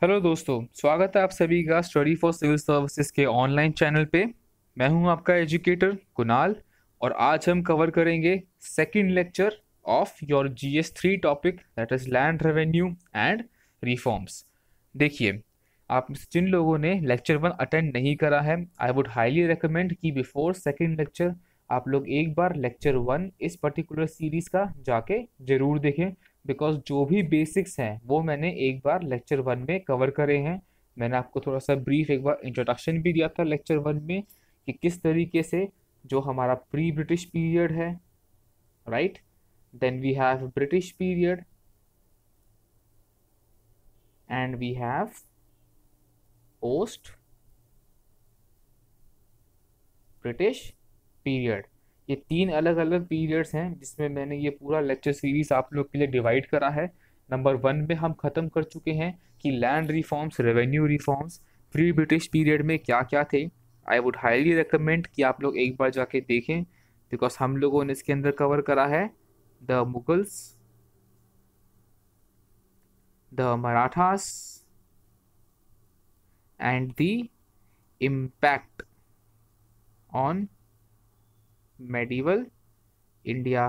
Hello दोस्तों, स्वागत है आप सभी का स्टडी फॉर सिविल सर्विसेज के ऑनलाइन चैनल पे। मैं हूं आपका एजुकेटर कुणाल और आज हम कवर करेंगे second lecture of your GS3 topic that is land revenue and reforms. देखिए, आप में से जिन लोगों ने लेक्चर 1 अटेंड नहीं करा है, आई वुड हाईली रिकमेंड कि बिफोर सेकंड लेक्चर आप लोग एक बार लेक्चर 1 इस पर्टिकुलर सीरीज का जाके जरूर देखें, बिकॉज जो भी बेसिक्स हैं वो मैंने एक बार लेक्चर 1 में कवर करे हैं। मैंने आपको थोड़ा सा ब्रीफ एक बार इंट्रोडक्शन भी दिया था लेक्चर 1 में कि किस तरीके से जो हमारा प्री ब्रिटिश पीरियड है, right, then we have British period and we have post British period. ये तीन अलग अलग पीरियड्स हैं जिसमें मैंने ये पूरा लेक्चर सीरीज आप लोग के लिए डिवाइड करा है। नंबर 1 में हम खत्म कर चुके हैं कि land reforms, revenue reforms pre British period में क्या क्या थे। आई वुड हाईली रिकमेंड कि आप लोग एक बार जाके देखें, बिकॉज हम लोगों ने इसके अंदर कवर करा है the Mughals, the Marathas and the impact on medieval India.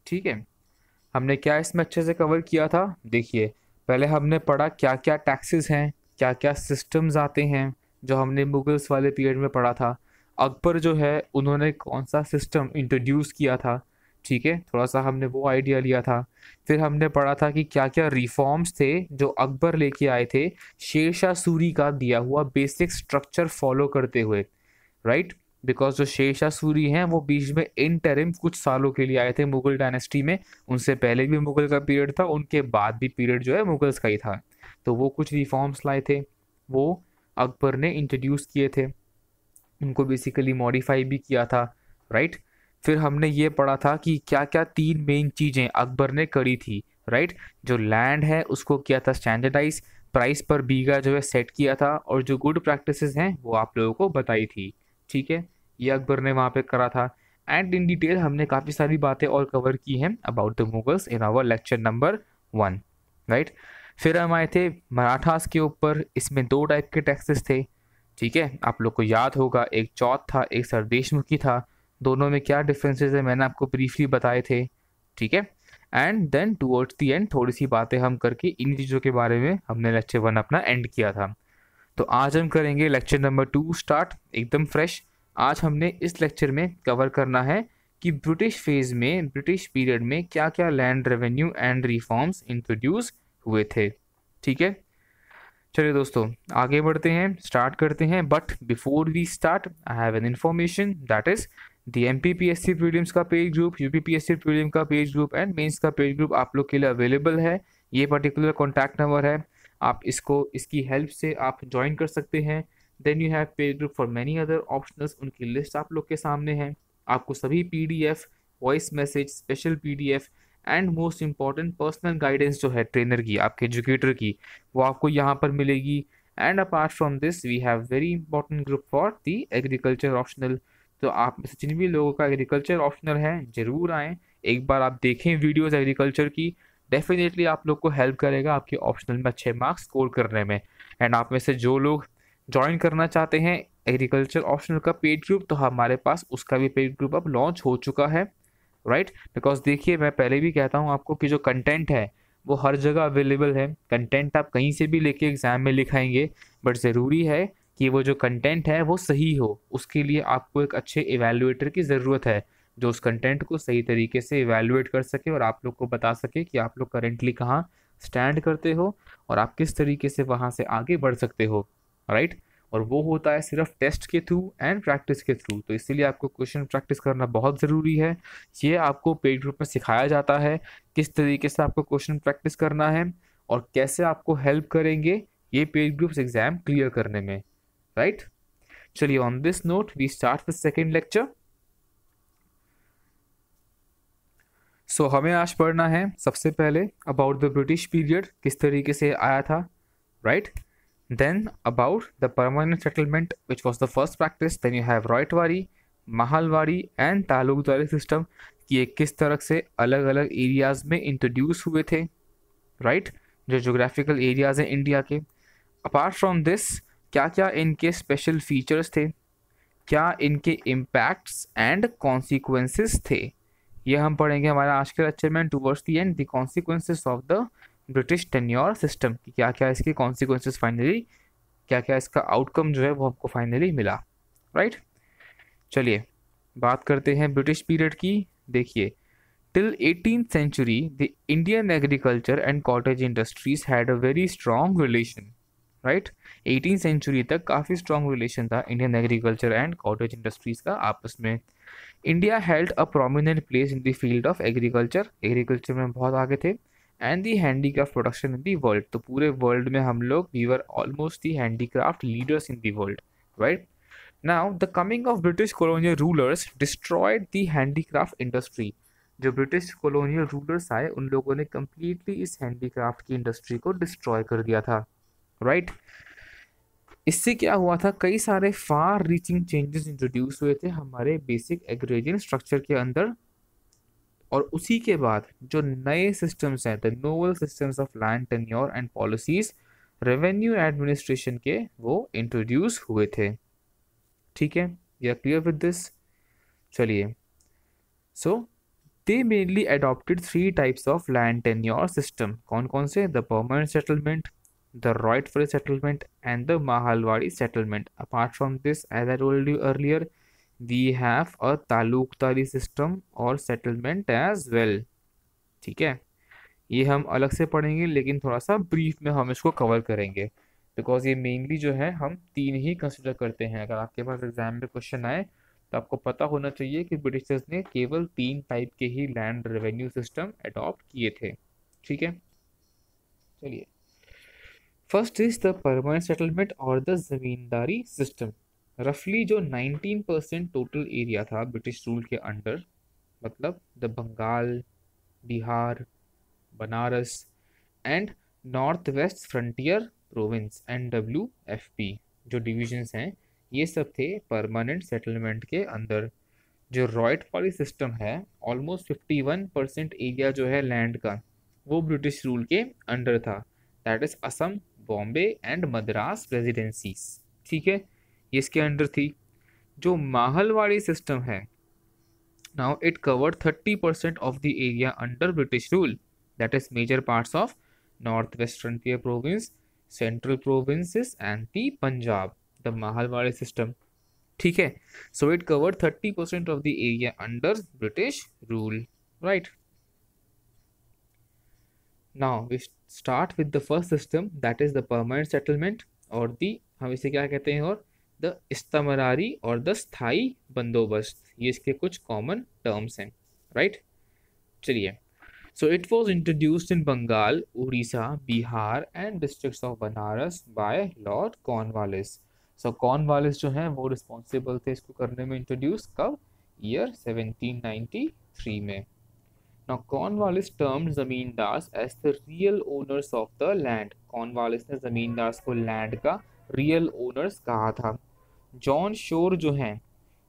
ठीक है, हमने क्या इसमें अच्छे से कवर किया था। देखिए, पहले हमने पढ़ा क्या क्या टैक्सेस हैं, क्या क्या सिस्टम्स आते हैं, जो हमने मुगल्स वाले पीरियड में पढ़ा था। अकबर जो है उन्होंने कौन सा सिस्टम इंट्रोड्यूस किया था, ठीक है, थोड़ा सा हमने वो आइडिया लिया था। फिर हमने पढ़ा था कि क्या क्या रिफॉर्म्स थे जो अकबर लेके आए थे शेरशाह सूरी का दिया हुआ बेसिक स्ट्रक्चर फॉलो करते हुए, राइट। बिकॉज जो शेरशाह सूरी हैं वो बीच में इंटरिम कुछ सालों के लिए आए थे मुगल डायनेस्टी में। उनसे पहले भी मुगल का पीरियड था, उनके बाद भी पीरियड जो है मुगल्स का ही था। तो वो कुछ रिफॉर्म्स लाए थे, वो अकबर ने इंट्रोड्यूस किए थे, उनको बेसिकली मॉडिफाई भी किया था, राइट। फिर हमने ये पढ़ा था कि क्या क्या तीन मेन चीज़ें अकबर ने करी थी, राइट। जो लैंड है उसको किया था स्टैंडर्डाइज, प्राइस पर बीघा जो है सेट किया था, और जो गुड प्रैक्टिसेस हैं वो आप लोगों को बताई थी। ठीक है, ये अकबर ने वहाँ पे करा था। एंड इन डिटेल हमने काफ़ी सारी बातें और कवर की हैं about the Mughals in our lecture number 1, right. फिर हम आए थे मराठास के ऊपर। इसमें दो टाइप के टैक्सेस थे, ठीक है, आप लोग को याद होगा, एक चौथ था, एक सरदेशमुखी था। दोनों में क्या डिफरेंसेस है मैंने आपको ब्रीफली बताए थे, ठीक है। And then towards the end थोड़ी सी बातें हम करके इन चीज़ों के बारे में हमने लेक्चर 1 अपना एंड किया था। तो आज हम करेंगे लेक्चर नंबर 2 स्टार्ट, एकदम फ्रेश। आज हमने इस लेक्चर में कवर करना है कि ब्रिटिश फेज में, ब्रिटिश पीरियड में क्या क्या land revenue and reforms introduce हुए थे, ठीक है। चलिए दोस्तों, आगे बढ़ते हैं, स्टार्ट करते हैं। But before we start I have an information, that is the MPPSC prelims का पेज ग्रुप, UPPSC प्रीलिम का पेज ग्रुप एंड मेंस का पेज ग्रुप आप लोग के लिए अवेलेबल है। ये पर्टिकुलर कॉन्टैक्ट नंबर है, आप इसको, इसकी हेल्प से आप ज्वाइन कर सकते हैं। Then you have page group for many other optionals, उनकी लिस्ट आप लोग के सामने है। आपको सभी PDF, voice message, special PDF and most important personal guidance जो है ट्रेनर की, आपके एजुकेटर की, वो आपको यहाँ पर मिलेगी। And apart from this we have very important group for the agriculture optional. तो आप में से जिन भी लोगों का एग्रीकल्चर ऑप्शनल है जरूर आएँ, एक बार आप देखें वीडियोस एग्रीकल्चर की, डेफिनेटली आप लोग को हेल्प करेगा आपके ऑप्शनल में अच्छे मार्क्स स्कोर करने में। एंड आप में से जो लोग ज्वाइन करना चाहते हैं एग्रीकल्चर ऑप्शनल का पेड ग्रुप, तो हमारे पास उसका भी पेड ग्रुप अब लॉन्च हो चुका है, राइट। बिकॉज देखिए, मैं पहले भी कहता हूँ आपको कि जो कंटेंट है वो हर जगह अवेलेबल है। कंटेंट आप कहीं से भी लेके एग्जाम में लिखाएंगे, बट ज़रूरी है कि वो जो कंटेंट है वो सही हो। उसके लिए आपको एक अच्छे इवेल्युएटर की ज़रूरत है, जो उस कंटेंट को सही तरीके से इवेल्युएट कर सके और आप लोग को बता सके कि आप लोग करेंटली कहाँ स्टैंड करते हो और आप किस तरीके से वहाँ से आगे बढ़ सकते हो, राइट। और वो होता है सिर्फ टेस्ट के थ्रू एंड प्रैक्टिस के थ्रू। तो इसीलिए आपको क्वेश्चन प्रैक्टिस करना बहुत ज़रूरी है। ये आपको पेड ग्रुप में सिखाया जाता है किस तरीके से आपको क्वेश्चन प्रैक्टिस करना है और कैसे आपको हेल्प करेंगे ये पेड ग्रुप्स एग्जाम क्लियर करने में, राइट। चलिए, on this note we start with second lecture. So हमें आज पढ़ना है सबसे पहले अबाउट द ब्रिटिश पीरियड, किस तरीके से आया था, right. Then about the permanent settlement, which was the first practice. Then you have Roytwari, Mahalwari and Talukdari system, कि ये किस तरह से अलग अलग एरियाज में इंट्रोड्यूस हुए थे, राइट, जो जोग्राफिकल एरियाज हैं इंडिया के। अपार्ट फ्रॉम दिस क्या क्या इनके स्पेशल फीचर्स थे, क्या इनके इम्पैक्ट्स एंड कॉन्सिक्वेंसेस थे, ये हम पढ़ेंगे हमारे आज के लेक्चर में towards the end, the consequences of the British tenure system, क्या क्या इसके कॉन्सिक्वेंसेस फाइनली, क्या क्या इसका आउटकम जो है वो हमको फाइनली मिला, राइट। चलिए बात करते हैं ब्रिटिश पीरियड की। देखिए till 18th century the Indian agriculture and cottage industries had a very strong relation, right। 18th century तक काफ़ी strong relation था Indian agriculture and cottage industries का आपस में। India held a prominent place in the field of agriculture, agriculture में बहुत आगे थे, and the handicraft production in the world, तो पूरे वर्ल्ड में हम लोग we were almost the handicraft leaders in the world, right. Now the coming of British colonial rulers destroyed the handicraft industry, जो ब्रिटिश कॉलोनियल रूलर्स आए उन लोगों ने कंप्लीटली इस हैंडीक्राफ्ट की इंडस्ट्री को डिस्ट्रॉय कर दिया था, राइट। इससे क्या हुआ था, कई सारे फार रीचिंग चेंजेस इंट्रोड्यूस हुए थे हमारे बेसिक एग्रेरियन स्ट्रक्चर के अंदर, और उसी के बाद जो नए सिस्टम्स हैं, the novel systems of land tenure and policies, revenue administration के, वो इंट्रोड्यूस हुए थे, ठीक है, we are clear with this. चलिए, so they mainly adopted three types of land tenure system, कौन कौन से, the permanent settlement, the rightful settlement and the Mahalwadi settlement. Apart from this, as I told you earlier, we have a तालुकदारी system और settlement as well, ठीक है। ये हम अलग से पढ़ेंगे लेकिन थोड़ा सा ब्रीफ में हम इसको कवर करेंगे, बिकॉज ये मेनली जो है हम तीन ही कंसिडर करते हैं। अगर आपके पास एग्जाम में क्वेश्चन आए तो आपको पता होना चाहिए कि ब्रिटिशर्स ने केवल 3 टाइप के ही लैंड रेवेन्यू सिस्टम अडॉप्ट किए थे, ठीक है। चलिए, first is the permanent settlement और द जमींदारी सिस्टम। रफली जो 19% टोटल एरिया था ब्रिटिश रूल के अंडर, मतलब the Bengal, Bihar, Banaras and North West Frontier Province NWFP, जो डिविजन्स हैं ये सब थे परमानेंट सेटलमेंट के अंदर। जो रॉयट वाली सिस्टम है, ऑलमोस्ट 51% एरिया जो है लैंड का वो ब्रिटिश रूल के अंडर था, that is Assam, Bombay and Madras presidencies, ठीक है, ये इसके अंडर थी। जो माहलवाड़ी सिस्टम है, now it covered 30% of the area under British rule, that is major parts of North West Frontier Province, Central Provinces and the Punjab, the Mahalwari system, ठीक है। So it covered 30% of the area under British rule, right. Now we start with the first system, that is the permanent settlement, और दी हम इसे क्या कहते हैं, और the इस्तमरारी और द स्थाई बंदोबस्त, ये इसके कुछ कॉमन टर्म्स हैं, राइट। चलिए, so it was introduced in Bengal, Orissa, Bihar and districts of Banaras by Lord Cornwallis. So Cornwallis जो हैं वो रिस्पॉन्सिबल थे इसको करने में, इंट्रोड्यूस कब, ईयर 1793 में। Now Cornwallis termed zamindars as the real owners of the land. Cornwallis ने जमींदार्स को लैंड का रियल ओनर्स कहा था। जॉन शोर जो हैं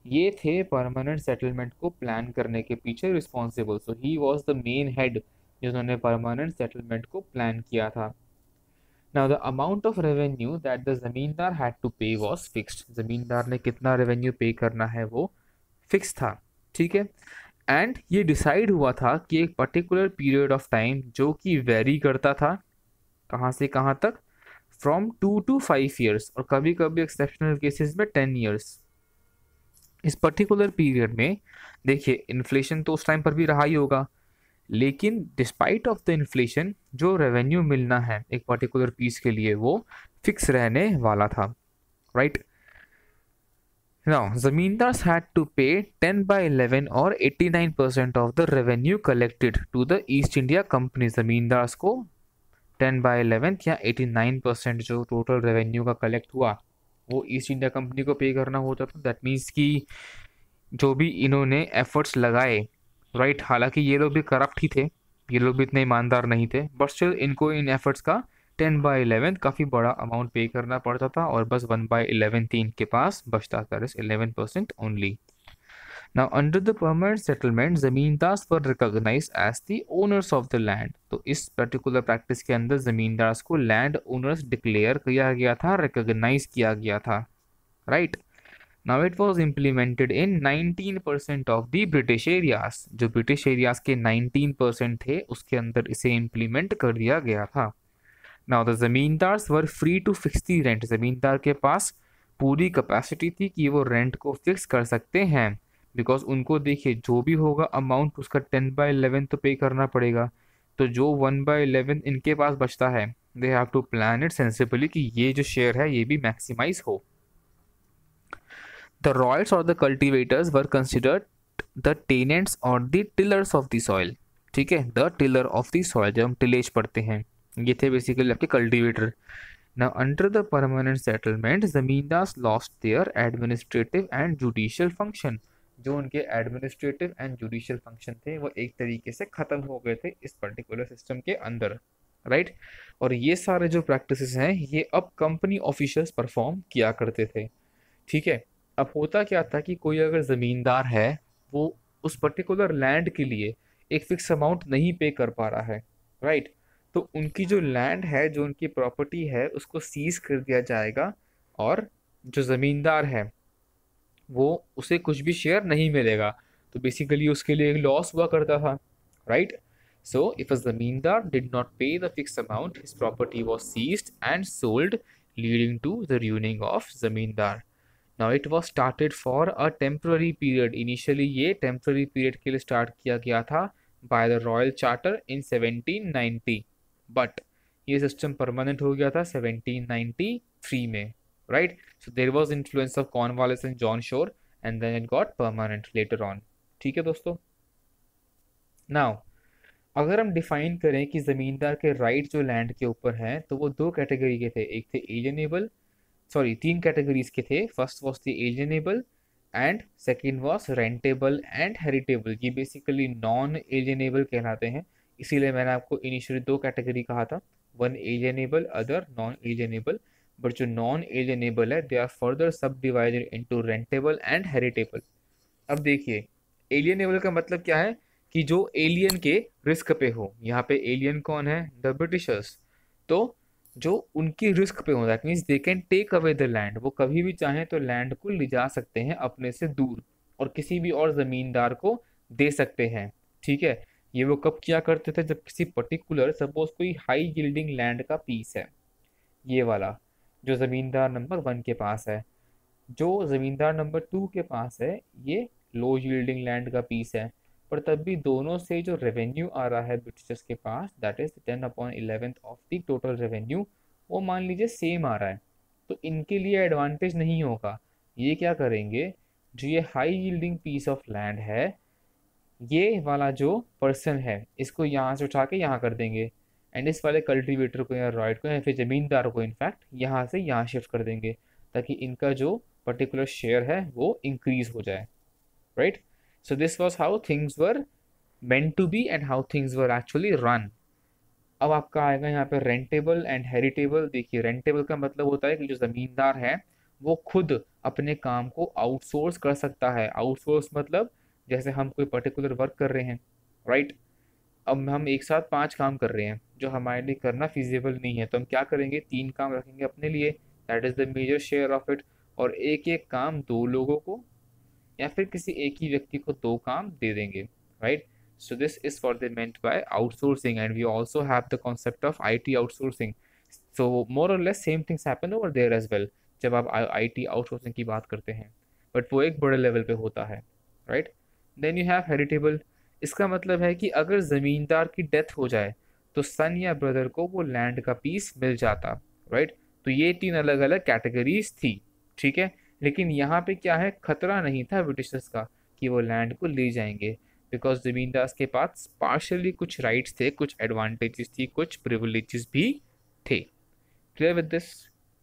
ये थे परमानेंट सेटलमेंट को प्लान करने के पीछे responsible, so he was the main head जिन्होंने परमानेंट सेटलमेंट को प्लान किया था। Now the amount of revenue that the जमींदार हैड टू पे वाज फिक्स्ड, जमींदार ने कितना रेवेन्यू पे करना है वो फिक्स था, ठीक है। एंड ये डिसाइड हुआ था कि एक पर्टिकुलर पीरियड ऑफ टाइम जो कि वेरी करता था, कहाँ से कहाँ तक, फ्रॉम 2 to 5 ईयर्स, और कभी कभी एक्सेप्शनल केसेस में 10 ईयर्स। इस पर्टिकुलर पीरियड में देखिए इन्फ्लेशन तो उस टाइम पर भी रहा ही होगा, लेकिन डिस्पाइट ऑफ द इन्फ्लेशन जो रेवेन्यू मिलना है एक पर्टिकुलर पीस के लिए वो फिक्स रहने वाला था, right. Now zamindars had to pay 10/11 और 89% of the revenue collected to the East India Company. Zamindars को 10/11 या 89% जो टोटल रेवेन्यू का कलेक्ट हुआ वो ईस्ट इंडिया कंपनी को पे करना होता था। दैट मीन्स कि जो भी इन्होंने एफर्ट्स लगाए, राइट, हालांकि ये लोग भी करप्ट ही थे, ये लोग भी इतने ईमानदार नहीं थे, बट स्टिल इनको इन एफर्ट्स का 10/11 काफ़ी बड़ा अमाउंट पे करना पड़ता था, और बस 1/11 थी इनके पास बचता था, 11% only. Now under the permanent settlement zamindars were recognised as the owners of the land. तो इस पर्टिकुलर प्रैक्टिस के अंदर जमींदार्स को लैंड ओनर्स डिक्लेयर किया गया था, रिकॉग्नाइज किया गया था, right. Now it was implemented in 19% of the British areas. जो ब्रिटिश एरियाज के 19% थे उसके अंदर इसे इम्प्लीमेंट कर दिया गया था। Now the zamindars were free to fix the rent. Zamindar के पास पूरी कैपेसिटी थी कि वो रेंट को फिक्स कर सकते हैं, बिकॉज उनको देखिए जो भी होगा अमाउंट उसका 10/11 तो पे करना पड़ेगा। तो जो 1/11 इनके पास बचता है, they have to plan it sensibly कि ये जो शेयर है ये भी मैक्सिमाइज हो। द रॉयल्स और the cultivators were considered the tenants और the tillers of the soil. ठीक है, the tiller of the soil, जब हम टिलेज पढ़ते हैं, ये थे बेसिकली आपके cultivator. Now under the permanent settlement zamindars lost their administrative and judicial function. जो उनके एडमिनिस्ट्रेटिव एंड जुडिशियल फंक्शन थे वो एक तरीके से खत्म हो गए थे इस पर्टिकुलर सिस्टम के अंदर, राइट। और ये सारे जो प्रैक्टिसेस हैं ये अब कंपनी ऑफिशियल्स परफॉर्म किया करते थे। ठीक है, अब होता क्या था कि कोई अगर ज़मींदार है वो उस पर्टिकुलर लैंड के लिए एक फिक्स अमाउंट नहीं पे कर पा रहा है, राइट। तो उनकी जो लैंड है, जो उनकी प्रॉपर्टी है, उसको सीज कर दिया जाएगा और जो ज़मींदार है वो उसे कुछ भी शेयर नहीं मिलेगा। तो बेसिकली उसके लिए एक लॉस हुआ करता था, right. So if a zamindar did not pay the fix amount his property was seized and sold, leading to the ruining of zamindar. Now it was started for a temporary period. Initially ये temporary period के लिए start किया गया था by the royal charter in 1790, but ये system permanent हो गया था 1793 में, right. So there was influence of Cornwallis and John Shore and then it got permanent later on. ठीक है दोस्तों। नाउ अगर हम डिफाइन करें कि जमींदार के राइट जो लैंड के ऊपर हैं तो वो दो कैटेगरी के थे। एक थे एलियनेबल, सॉरी तीन कैटेगरीज के थे। First was the alienable and second was rentable and heritable. ये बेसिकली नॉन एलियनेबल कहलाते हैं, इसीलिए मैंने आपको इनिशियली दो कैटेगरी कहा था, one alienable other non alienable. But जो नॉन एलियनेबल है दे आर फर्दर सब डिवाइडेड इनटू रेंटेबल एंड हेरिटेबल। अब देखिए एलियनेबल का मतलब क्या है कि जो एलियन के रिस्क पे हो। यहाँ पे एलियन कौन है? The Britishers. तो जो उनकी रिस्क पे हो, that means they can take away the land. वो कभी भी चाहें तो लैंड को ले जा सकते हैं अपने से दूर और किसी भी और जमींदार को दे सकते हैं। ठीक है, ये वो कब किया करते थे? जब किसी पर्टिकुलर सपोज कोई हाई यील्डिंग लैंड का पीस है, ये वाला जो जमींदार नंबर 1 के पास है, जो जमींदार नंबर 2 के पास है ये लो यील्डिंग लैंड का पीस है, पर तब भी दोनों से जो रेवेन्यू आ रहा है ब्रिटिशर्स के पास, that is 10/11 of the total revenue, वो मान लीजिए सेम आ रहा है। तो इनके लिए एडवांटेज नहीं होगा। ये क्या करेंगे, जो ये high yielding piece of land है, ये वाला जो पर्सन है इसको यहाँ से उठा के यहाँ कर देंगे, एंड इस वाले कल्टीवेटर को या रॉयड को या फिर जमींदार को इनफैक्ट यहाँ से यहाँ शिफ्ट कर देंगे, ताकि इनका जो पर्टिकुलर शेयर है वो इंक्रीज हो जाए, right. So this was how things were meant to be and how things were actually run। अब आपका आएगा यहाँ पे रेंटेबल एंड हेरिटेबल। देखिए रेंटेबल का मतलब होता है कि जो जमींदार है वो खुद अपने काम को आउटसोर्स कर सकता है। आउटसोर्स मतलब जैसे हम कोई पर्टिकुलर वर्क कर रहे हैं, राइट। अब हम एक साथ 5 काम कर रहे हैं जो हमारे लिए करना फिजिबल नहीं है, तो हम क्या करेंगे, 3 काम रखेंगे अपने लिए, that is the major share of it. और एक एक काम 2 लोगों को या फिर किसी एक ही व्यक्ति को 2 काम दे देंगे, right. So this is what they meant by outsourcing, and we also have the concept of IT outsourcing. So more or less same things happen over there as well जब आप IT outsourcing की बात करते हैं, but वो एक बड़े level पे होता है, right. Then you have heritable. इसका मतलब है कि अगर ज़मींदार की डेथ हो जाए तो सन या ब्रदर को वो लैंड का पीस मिल जाता, राइट। तो ये 3 अलग अलग कैटेगरीज थी, ठीक है। लेकिन यहाँ पे क्या है, खतरा नहीं था ब्रिटिशर्स का कि वो लैंड को ले जाएंगे, बिकॉज जमींदार के पास पार्शली कुछ राइट्स थे, कुछ एडवांटेजेस थी, कुछ प्रिविलेजेस भी थे। Clear with this?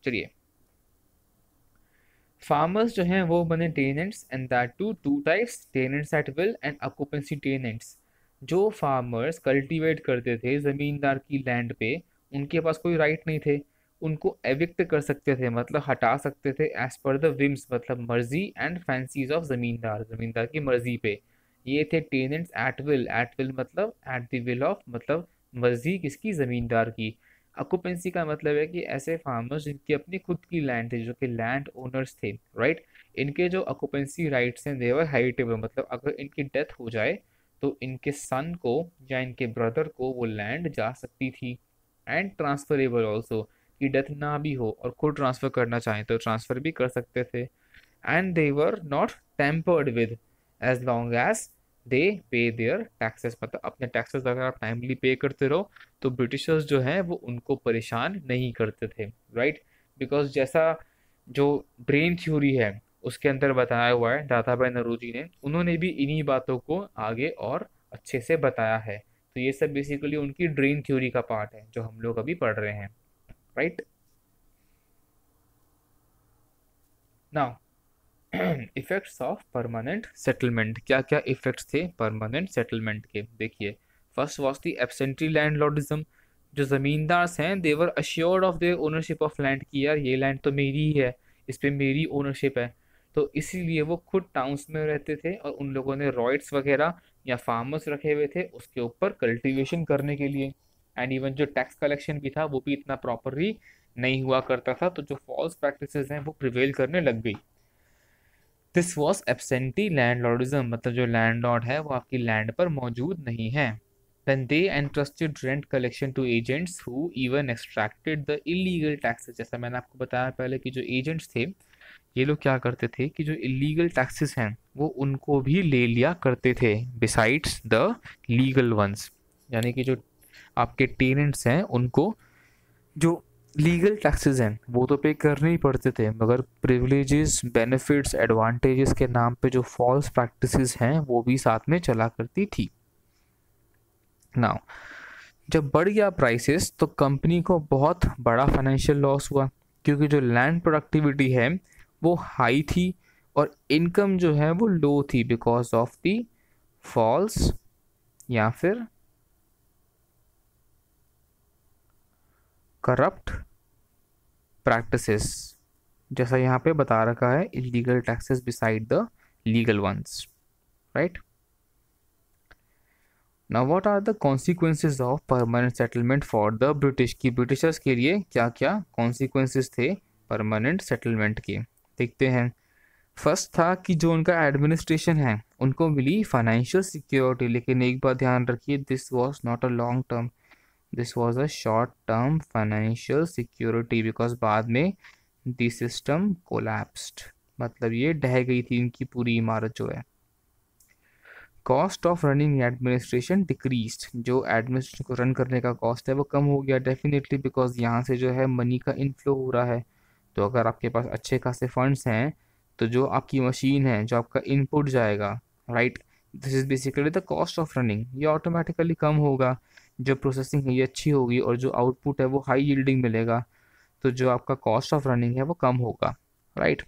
चलिए, फार्मर्स जो हैं वो बने tenants, and that two types, tenants at will and occupancy tenants. जो फार्मर्स कल्टीवेट करते थे ज़मींदार की लैंड पे, उनके पास कोई राइट नहीं थे, उनको एविक्ट कर सकते थे, मतलब हटा सकते थे एज पर द विम्स, मतलब मर्जी एंड फैंसीज ऑफ जमींदार, जमींदार की मर्जी पे। ये थे टेनेंट्स एट विल मतलब एट द विल ऑफ, मतलब मर्जी किसकी, जमींदार की। ऑक्यूपेंसी का मतलब है कि ऐसे फार्मर्स जिनकी अपनी खुद की लैंड थी, जो कि लैंड ओनर्स थे, राइट, इनके जो ऑक्यूपेंसी राइट्स हैं देवर हेरिटेबल, मतलब अगर इनकी डेथ हो जाए तो इनके सन को या इनके ब्रदर को वो लैंड जा सकती थी। एंड ट्रांसफरेबल ऑल्सो, कि डेथ ना भी हो और खुद ट्रांसफर करना चाहें तो ट्रांसफर भी कर सकते थे। And they were not tampered with as long as they pay their taxes, मतलब अपने टैक्सेस अगर आप टाइमली पे करते रहो तो ब्रिटिशर्स जो हैं वो उनको परेशान नहीं करते थे, राइट। बिकॉज जैसा जो ब्रेन थ्योरी है उसके अंदर बताया हुआ है दादा भाई नौरोजी ने, उन्होंने भी इन्हीं बातों को आगे और अच्छे से बताया है। तो ये सब बेसिकली उनकी ड्रेन थ्योरी का पार्ट है जो हम लोग अभी पढ़ रहे हैं, right. Now effects of permanent settlement, क्या क्या इफेक्ट्स थे परमानेंट सेटलमेंट के, देखिए। First was the absentee landlordism, जो जमींदार हैं they were assured of their ownership of land, की यार ये लैंड तो मेरी ही है, इस पे मेरी ओनरशिप है। तो इसीलिए वो खुद टाउन्स में रहते थे और उन लोगों ने रॉयट्स वगैरह या फार्मर्स रखे हुए थे उसके ऊपर कल्टीवेशन करने के लिए। एंड इवन जो टैक्स कलेक्शन भी था वो भी इतना प्रॉपरली नहीं हुआ करता था, तो जो फॉल्स प्रैक्टिसेस हैं वो प्रिवेल करने लग गई। दिस वॉज एब्सेंटी लैंडलॉर्डिज्म, मतलब जो लैंडलॉर्ड है वो आपकी लैंड पर मौजूद नहीं है। Then they entrusted rent collection to agents who even extracted the illegal taxes, जैसा मैंने आपको बताया पहले कि जो एजेंट्स थे ये लोग क्या करते थे कि जो इलीगल टैक्सेस हैं वो उनको भी ले लिया करते थे बिसाइड्स द लीगल वंस, यानी कि जो आपके टेनेंट्स हैं उनको जो लीगल टैक्सेस हैं वो तो पे करने ही पड़ते थे, मगर प्रिविलेजेस बेनिफिट्स एडवांटेजेस के नाम पे जो फॉल्स प्रैक्टिसेस हैं वो भी साथ में चला करती थी। नाउ जब बढ़ गया प्राइसेस तो कंपनी को बहुत बड़ा फाइनेंशियल लॉस हुआ, क्योंकि जो लैंड प्रोडक्टिविटी है वो हाई थी और इनकम जो है वो लो थी बिकॉज ऑफ द फॉल्स या फिर करप्ट प्रैक्टिसेस, जैसा यहाँ पे बता रखा है illegal taxes beside the legal ones, right. Now what are the consequences of permanent settlement for the British, की ब्रिटिशर्स के लिए क्या क्या कॉन्सिक्वेंसेज थे परमानेंट सेटलमेंट के, देखते हैं। फर्स्ट था कि जो उनका एडमिनिस्ट्रेशन है उनको मिली फाइनेंशियल सिक्योरिटी, लेकिन एक बात ध्यान रखिए, this was not a long term, this was a short term financial security, because बाद में द सिस्टम कोलैप्स्ड, मतलब ये ढह गई थी इनकी पूरी इमारत जो है। Cost of running administration decreased, जो एडमिनिस्ट्रेशन को रन करने का कॉस्ट है वो कम हो गया डेफिनेटली, बिकॉज यहाँ से जो है मनी का इनफ्लो हो रहा है। तो अगर आपके पास अच्छे खासे फंड्स हैं तो जो आपकी मशीन है, जो आपका इनपुट जाएगा, right, this is basically the cost of running, ये ऑटोमेटिकली कम होगा। जो प्रोसेसिंग है ये अच्छी होगी और जो आउटपुट है वो हाई यील्डिंग मिलेगा, तो जो आपका कॉस्ट ऑफ रनिंग है वो कम होगा, right.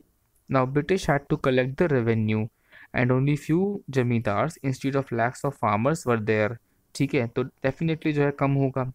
Now British had to collect the revenue and only few zamindars instead of lakhs of farmers were there, ठीक है, तो डेफिनेटली जो है कम होगा।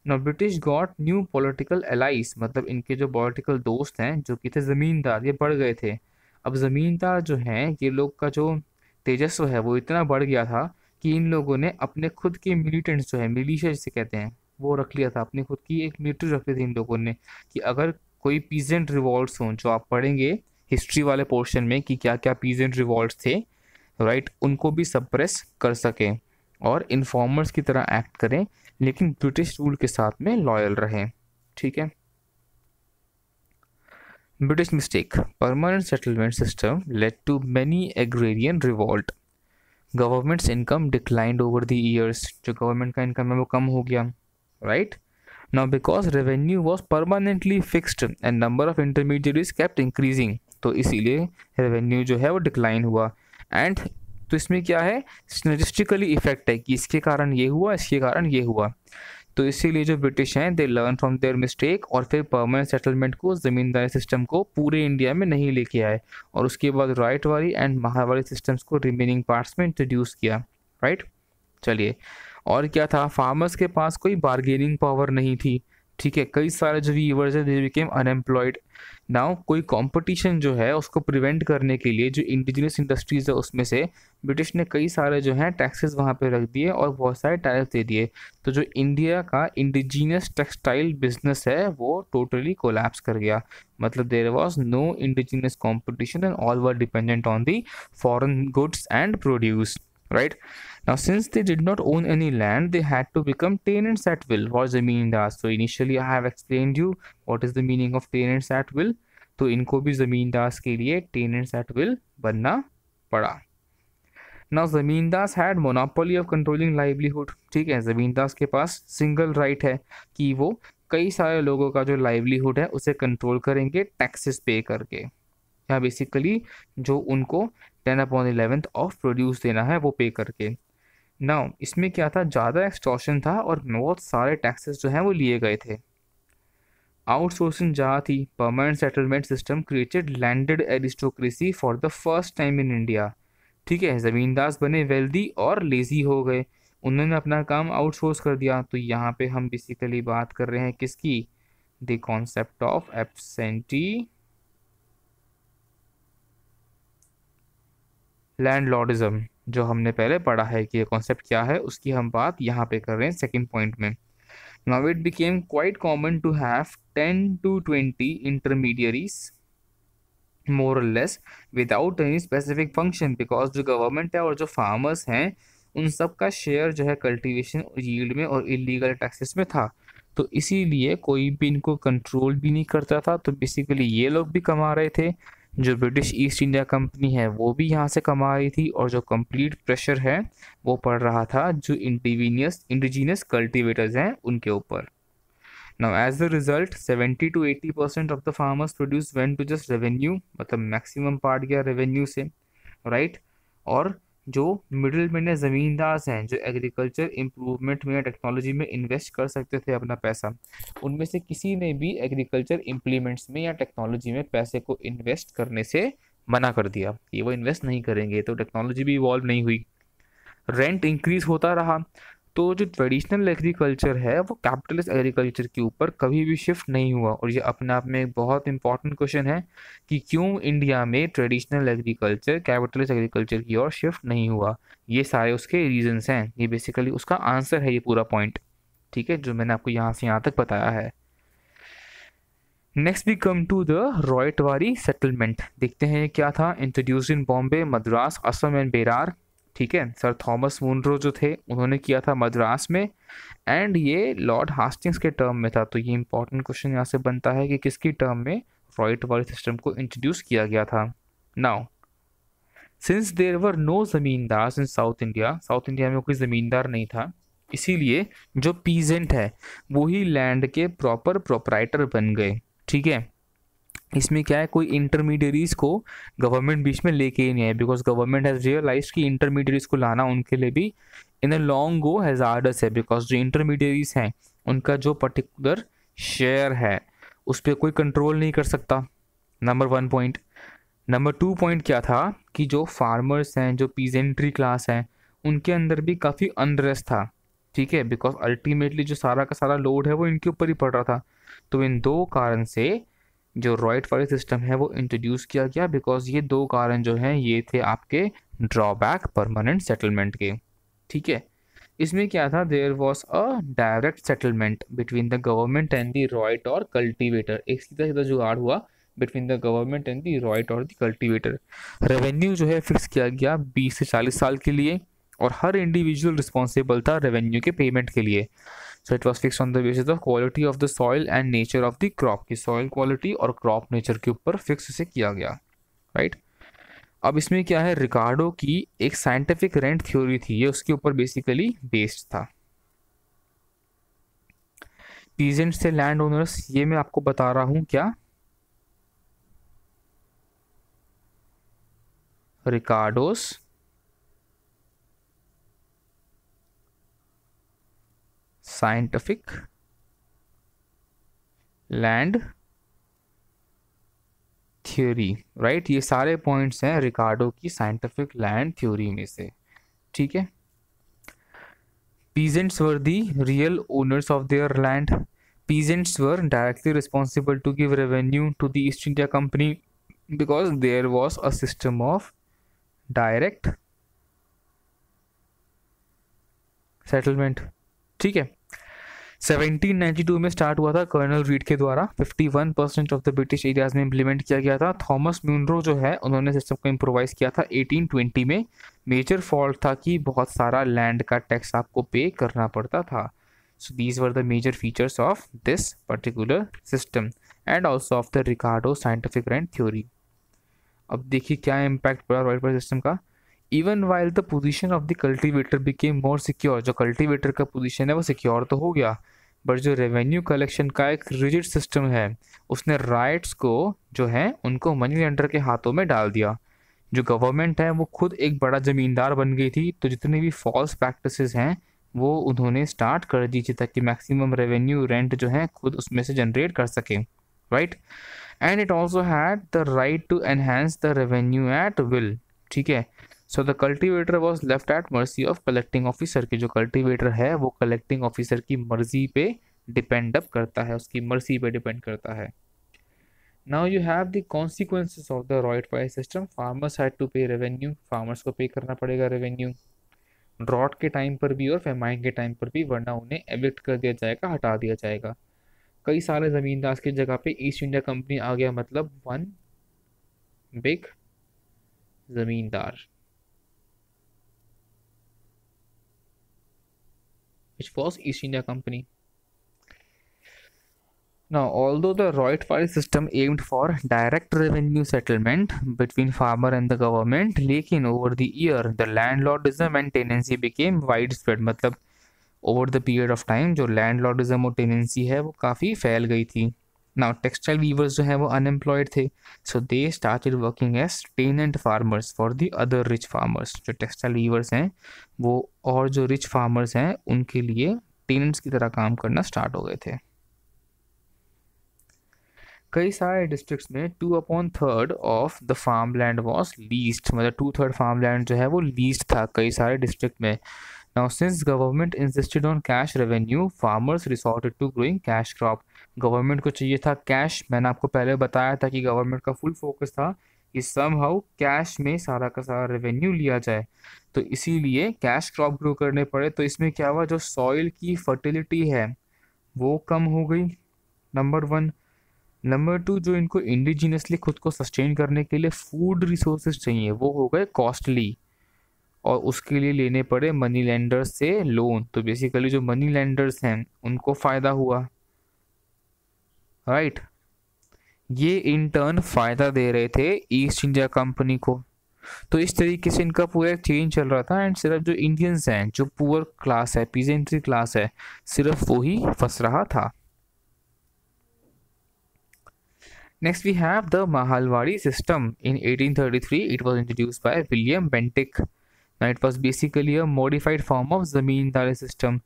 Now British got new political allies, मतलब इनके जो पॉलिटिकल दोस्त हैं जो कि थे ज़मींदार, ये बढ़ गए थे। अब ज़मींदार जो हैं ये लोग का जो तेजस्व है वो इतना बढ़ गया था कि इन लोगों ने अपने खुद के मिलिटेंट्स जो है, मिलिशिया जिसे कहते हैं, वो रख लिया था, अपनी खुद की एक मिलिट्री रख ली थी इन लोगों ने, कि अगर कोई पीजेंट रिवॉल्ट्स हों, जो आप पढ़ेंगे हिस्ट्री वाले पोर्शन में कि क्या क्या पीजेंट रिवॉल्ट्स थे, राइट, उनको भी सप्रेस कर सकें और इन्फॉर्मर्स की तरह एक्ट करें, लेकिन ब्रिटिश रूल के साथ में लॉयल रहें, ठीक है। British mistake, permanent settlement system led to many agrarian revolt, governments income declined over the years, जो गवर्नमेंट का इनकम है वो कम हो गया, right. Now because revenue was permanently fixed and number of intermediaries kept increasing, तो इसीलिए revenue जो है वो डिक्लाइन हुआ। एंड तो इसमें क्या है, सिनर्जिस्टिकली इफेक्ट है कि इसके कारण ये हुआ, इसके कारण ये हुआ, तो इसीलिए जो ब्रिटिश हैं they learn from their mistake और फिर परमानेंट सेटलमेंट को, ज़मींदारी सिस्टम को पूरे इंडिया में नहीं लेके आए और उसके बाद राइट वाली एंड महावारी सिस्टम्स को रिमेनिंग पार्ट्स में इंट्रोड्यूस किया, राइट। चलिए, और क्या था, फार्मर्स के पास कोई बार्गेनिंग पावर नहीं थी, ठीक है, कई सारे जो वीवर्स हैं दे बिकेम अनएम्प्लॉयड। नाउ कोई कंपटीशन जो है उसको प्रिवेंट करने के लिए जो इंडिजिनस इंडस्ट्रीज है उसमें से ब्रिटिश ने कई सारे जो हैं टैक्सेस वहाँ पे रख दिए और बहुत सारे टैरिफ दे दिए। तो जो इंडिया का इंडिजिनस टेक्सटाइल बिजनेस है वो टोटली कोलैप्स कर गया। मतलब there was no indigenous competition and all were dependent on the foreign goods and produce, right? Now, since they did not own any land, they had to become tenants at will or zamindar. So initially I have explained you what is the meaning of tenants at will. तो इनको भी जमींदार के लिए tenants at will बनना पड़ा। Now जमींदार had monopoly of controlling livelihood। ठीक है, जमींदार के पास सिंगल राइट है कि वो कई सारे लोगों का जो लाइवलीहुड है उसे कंट्रोल करेंगे टैक्सेस पे करके, या बेसिकली जो उनको 10/11 ऑफ प्रोड्यूस देना है वो पे करके। नाउ इसमें क्या था, ज़्यादा एक्सटॉर्शन था और बहुत सारे टैक्सेस जो हैं वो लिए गए थे। आउटसोर्सिंग जहाँ थी, permanent settlement system created landed aristocracy for the first time in India. ठीक है, ज़मींदार बने वेल्दी और लेजी हो गए, उन्होंने अपना काम आउटसोर्स कर दिया। तो यहाँ पे हम बेसिकली बात कर रहे हैं किसकी, the concept of absentee landlordism, जो हमने पहले पढ़ा है कि ये कॉन्सेप्ट क्या है, उसकी हम बात यहाँ पे कर रहे हैं सेकंड पॉइंट में। Now it became quite common to have 10 to 20 intermediaries more or less without any specific function, because जो गवर्नमेंट है और जो फार्मर्स हैं उन सब का शेयर जो है कल्टीवेशन यील्ड में और इलीगल टैक्सेस में था। तो इसीलिए कोई भी इनको कंट्रोल भी नहीं करता था। तो बेसिकली ये लोग भी कमा रहे थे, जो ब्रिटिश ईस्ट इंडिया कंपनी है वो भी यहाँ से कमा रही थी, और जो कंप्लीट प्रेशर है वो पड़ रहा था जो इंडिजीनियस कल्टीवेटर्स हैं उनके ऊपर। Now as the result 70 to 80% of the farmers produce went to just revenue, मतलब मैक्सिमम पार्ट गया रेवेन्यू से, राइट। और जो मिडिल मैन ज़मींदार हैं जो एग्रीकल्चर इम्प्रूवमेंट में या टेक्नोलॉजी में इन्वेस्ट कर सकते थे अपना पैसा, उनमें से किसी ने भी एग्रीकल्चर इम्प्लीमेंट्स में या टेक्नोलॉजी में पैसे को इन्वेस्ट करने से मना कर दिया कि वो इन्वेस्ट नहीं करेंगे। तो टेक्नोलॉजी भी इवॉल्व नहीं हुई, रेंट इंक्रीज होता रहा। तो जो ट्रेडिशनल एग्रीकल्चर है वो कैपिटलिस्ट एग्रीकल्चर के ऊपर कभी भी शिफ्ट नहीं हुआ। और ये अपने आप में एक बहुत इंपॉर्टेंट क्वेश्चन है कि क्यों इंडिया में ट्रेडिशनल एग्रीकल्चर कैपिटलिस्ट एग्रीकल्चर की ओर शिफ्ट नहीं हुआ। ये सारे उसके रीजंस हैं, ये बेसिकली उसका आंसर है ये पूरा पॉइंट, ठीक है, जो मैंने आपको यहाँ से यहाँ तक बताया है। Next we come to the ryotwari settlement. देखते हैं क्या था। Introduce in Bombay, Madras, Assam and Berar. ठीक है, सर थॉमस मुनरो जो थे उन्होंने किया था मद्रास में, एंड ये लॉर्ड हास्टिंग्स के टर्म में था। तो ये इंपॉर्टेंट क्वेश्चन यहाँ से बनता है कि किसकी टर्म में रॉयटवारी सिस्टम को इंट्रोड्यूस किया गया था। Now since there were no zamindar in south India में कोई ज़मींदार नहीं था, इसीलिए जो पीजेंट है वही लैंड के प्रॉपर प्रोप्राइटर बन गए। ठीक है, इसमें क्या है, कोई इंटरमीडियरीज को गवर्नमेंट बीच में लेके ही नहीं है, बिकॉज गवर्नमेंट हैज़ रियलाइज्ड कि इंटरमीडियरीज को लाना उनके लिए भी इन अ लॉन्ग गो हैजार्डस है, बिकॉज जो इंटरमीडियरीज हैं उनका जो पर्टिकुलर शेयर है उस पर कोई कंट्रोल नहीं कर सकता। Number 1 point. नंबर 2 पॉइंट क्या था कि जो फार्मर्स हैं, जो पीजेंट्री क्लास हैं, उनके अंदर भी काफ़ी अनरेस्ट था। ठीक है, बिकॉज अल्टीमेटली जो सारा का सारा लोड है वो इनके ऊपर ही पड़ रहा था। तो इन दो कारण से जो रॉयटवारी सिस्टम है वो इंट्रोड्यूस किया गया, बिकॉज ये दो कारण जो हैं ये थे आपके ड्रॉबैक परमानेंट सेटलमेंट के। ठीक है, इसमें क्या था, there was a direct settlement between the government and the ryot or cultivator. एक सीधा सीधा जुगाड़ हुआ between the government and the ryot और द कल्टीवेटर। रेवेन्यू जो है फिक्स किया गया 20 से 40 साल के लिए, और हर इंडिविजुअल रिस्पॉन्सिबल था रेवेन्यू के पेमेंट के लिए। So it was fix on the basis of quality of the soil and nature of the crop, की सॉइल क्वालिटी और क्रॉप नेचर के ऊपर फिक्स से किया गया, राइट। अब इसमें क्या है, रिकार्डो की एक साइंटिफिक रेंट थ्योरी थी, ये उसके ऊपर बेसिकली बेस्ड था। पीजेंट से लैंड ओनर्स, ये मैं आपको बता रहा हूं क्या, रिकार्डोस साइंटिफिक लैंड थ्योरी, राइट। ये सारे पॉइंट्स हैं रिकार्डो की साइंटिफिक लैंड थ्योरी में से। ठीक है, peasants were the real owners of their land. peasants were directly responsible to give revenue to the East India Company because there was a system of direct settlement. ठीक है, 1792 में start हुआ था colonel read के द्वारा, 51% of the British areas में implement किया गया था। थॉमस म्यूनरो जो है उन्होंने सिस्टम को इम्प्रोवाइज किया था 1820 में। मेजर फॉल्ट था कि बहुत सारा लैंड का टैक्स आपको पे करना पड़ता था। So these were the major features of this particular system and also of the Ricardo scientific rent theory. अब देखिए क्या इम्पैक्ट पड़ा रॉयल प्राइस सिस्टम का। Even while the position of the cultivator became more secure, जो cultivator का position है वो secure तो हो गया, बट जो रेवेन्यू कलेक्शन का एक रिजिड सिस्टम है उसने राइट्स को जो है उनको मनी लेंडर के हाथों में डाल दिया। जो गवर्नमेंट है वो खुद एक बड़ा ज़मींदार बन गई थी, तो जितने भी फॉल्स प्रैक्टिसेस हैं वो उन्होंने स्टार्ट कर दी थी ताकि मैक्सिमम रेवेन्यू रेंट जो है खुद उसमें से जनरेट कर सके, right. And it also had the right to enhance the revenue at will. ठीक है, so the cultivator was left at mercy of collecting officer की। जो कल्टीवेटर है वो कलेक्टिंग ऑफिसर की मर्जी पे डिपेंड अप करता है, उसकी मर्जी पे डिपेंड करता है। Now you have the consequences of the ryotwari system. Farmers had to pay revenue, farmers को पे करना पड़ेगा रेवेन्यू, ड्रॉट के टाइम पर भी और फेमाइन के टाइम पर भी, वरना उन्हें एविक्ट कर दिया जाएगा, हटा दिया जाएगा। कई सारे ज़मींदार की जगह पे ईस्ट इंडिया कंपनी आ गया, मतलब वन बिग ज़मींदार, which was East India Company. Now, although the Royal system aimed for direct revenue settlement between farmer and the government, लेकिन over the year the landlordism and tenancy became widespread। मतलब over the period of time जो landlordism और tenancy है वो काफ़ी फैल गई थी। Now textile weavers जो है वो unemployed थे, so they started working as tenant farmers for the other rich farmers। जो textile weavers हैं वो और जो rich farmers हैं उनके लिए tenants की तरह काम करना स्टार्ट हो गए थे। कई सारे डिस्ट्रिक्ट्स में 2/3 of the farm land was leased, मतलब 2/3 फार्म लैंड जो है वो लीज्ड था कई सारे डिस्ट्रिक्ट में। Now, since government insisted on cash revenue, farmers resorted to growing cash crop। Government को चाहिए था कैश। मैंने आपको पहले बताया था कि गवर्नमेंट का फुल फोकस था कि समहाउ कैश में सारा का सारा रेवेन्यू लिया जाए, तो इसीलिए कैश क्रॉप ग्रो करने पड़े। तो इसमें क्या हुआ, जो सॉइल की फर्टिलिटी है वो कम हो गई, नंबर 1। नंबर 2, जो इनको इंडिजिनसली खुद को सस्टेन करने के लिए फूड रिसोर्सेज चाहिए वो हो गए कॉस्टली, और उसके लिए लेने पड़े मनी लेंडर्स से लोन। तो बेसिकली जो मनी लेंडर्स हैं उनको फ़ायदा हुआ, राइट। ये इन टर्न फ़ायदा दे रहे थे ईस्ट इंडिया कंपनी को। तो इस तरीके से इनका पूरा एक चेंज चल रहा था। एंड सिर्फ जो इंडियंस हैं, जो पुअर क्लास है, पीजेंट्री क्लास है, सिर्फ वो ही फंस रहा था। Next we have the Mahalwadi system. In 1833 it was introduced by William Bentinck। Now it was basically a modified form of ज़मींदारी system,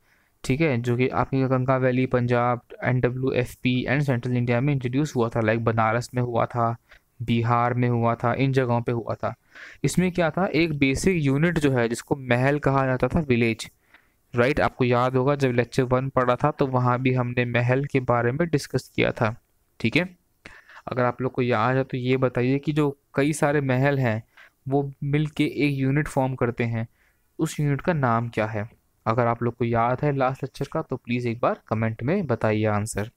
ठीक है, जो कि आपकी Ganga valley, Punjab, NWFP and central India में इंट्रोड्यूस हुआ था। लाइक बनारस में हुआ था, बिहार में हुआ था, इन जगहों पे हुआ था। इसमें क्या था, एक बेसिक यूनिट जो है जिसको महल कहा जाता था, विलेज, राइट। आपको याद होगा जब लेक्चर 1 पढ़ा था तो वहाँ भी हमने महल के बारे में डिस्कस किया था, ठीक है। अगर आप लोग को याद है तो ये बताइए कि जो कई सारे महल हैं वो मिल के एक यूनिट फॉर्म करते हैं, उस यूनिट का नाम क्या है? अगर आप लोग को याद है लास्ट लेक्चर का तो प्लीज़ एक बार कमेंट में बताइए answer.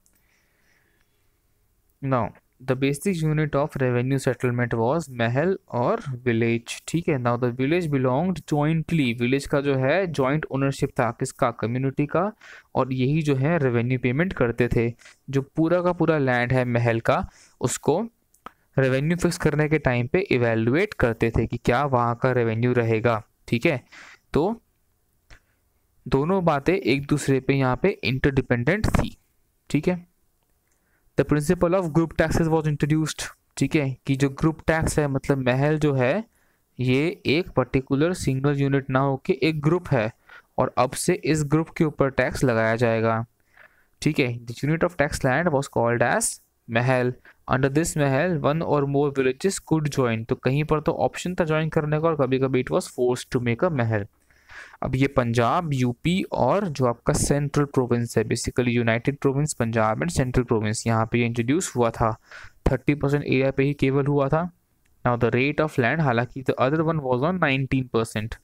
Now the basic unit of revenue settlement was महल और विलेज, ठीक है। Now the village belonged jointly, village का जो है जॉइंट ओनरशिप था, किसका, कम्युनिटी का, और यही जो है रेवेन्यू पेमेंट करते थे। जो पूरा का पूरा लैंड है महल का, उसको रेवेन्यू फिक्स करने के टाइम पे इवेलुएट करते थे कि क्या वहाँ का रेवेन्यू रहेगा, ठीक है। तो दोनों बातें एक दूसरे पे यहाँ पे इंटरडिपेंडेंट थी, ठीक है। The principle of group taxes was introduced, ठीक है, कि जो ग्रुप टैक्स है, मतलब महल जो है ये एक पर्टिकुलर सिंगल यूनिट ना होके एक ग्रुप है, और अब से इस ग्रुप के ऊपर टैक्स लगाया जाएगा, ठीक है। The unit of tax land was called as mahal. Under this mahal one or more villages could join, तो कहीं पर तो ऑप्शन था ज्वाइन करने का और कभी कभी it was forced to make a mahal. अब ये पंजाब, यूपी और जो आपका सेंट्रल प्रोविंस है, basically united province Punjab and central province, यहाँ पे इंट्रोड्यूस हुआ था। 30% एरिया पे ही केवल हुआ था। Now the rate of land, हालांकि the other one was on 19%।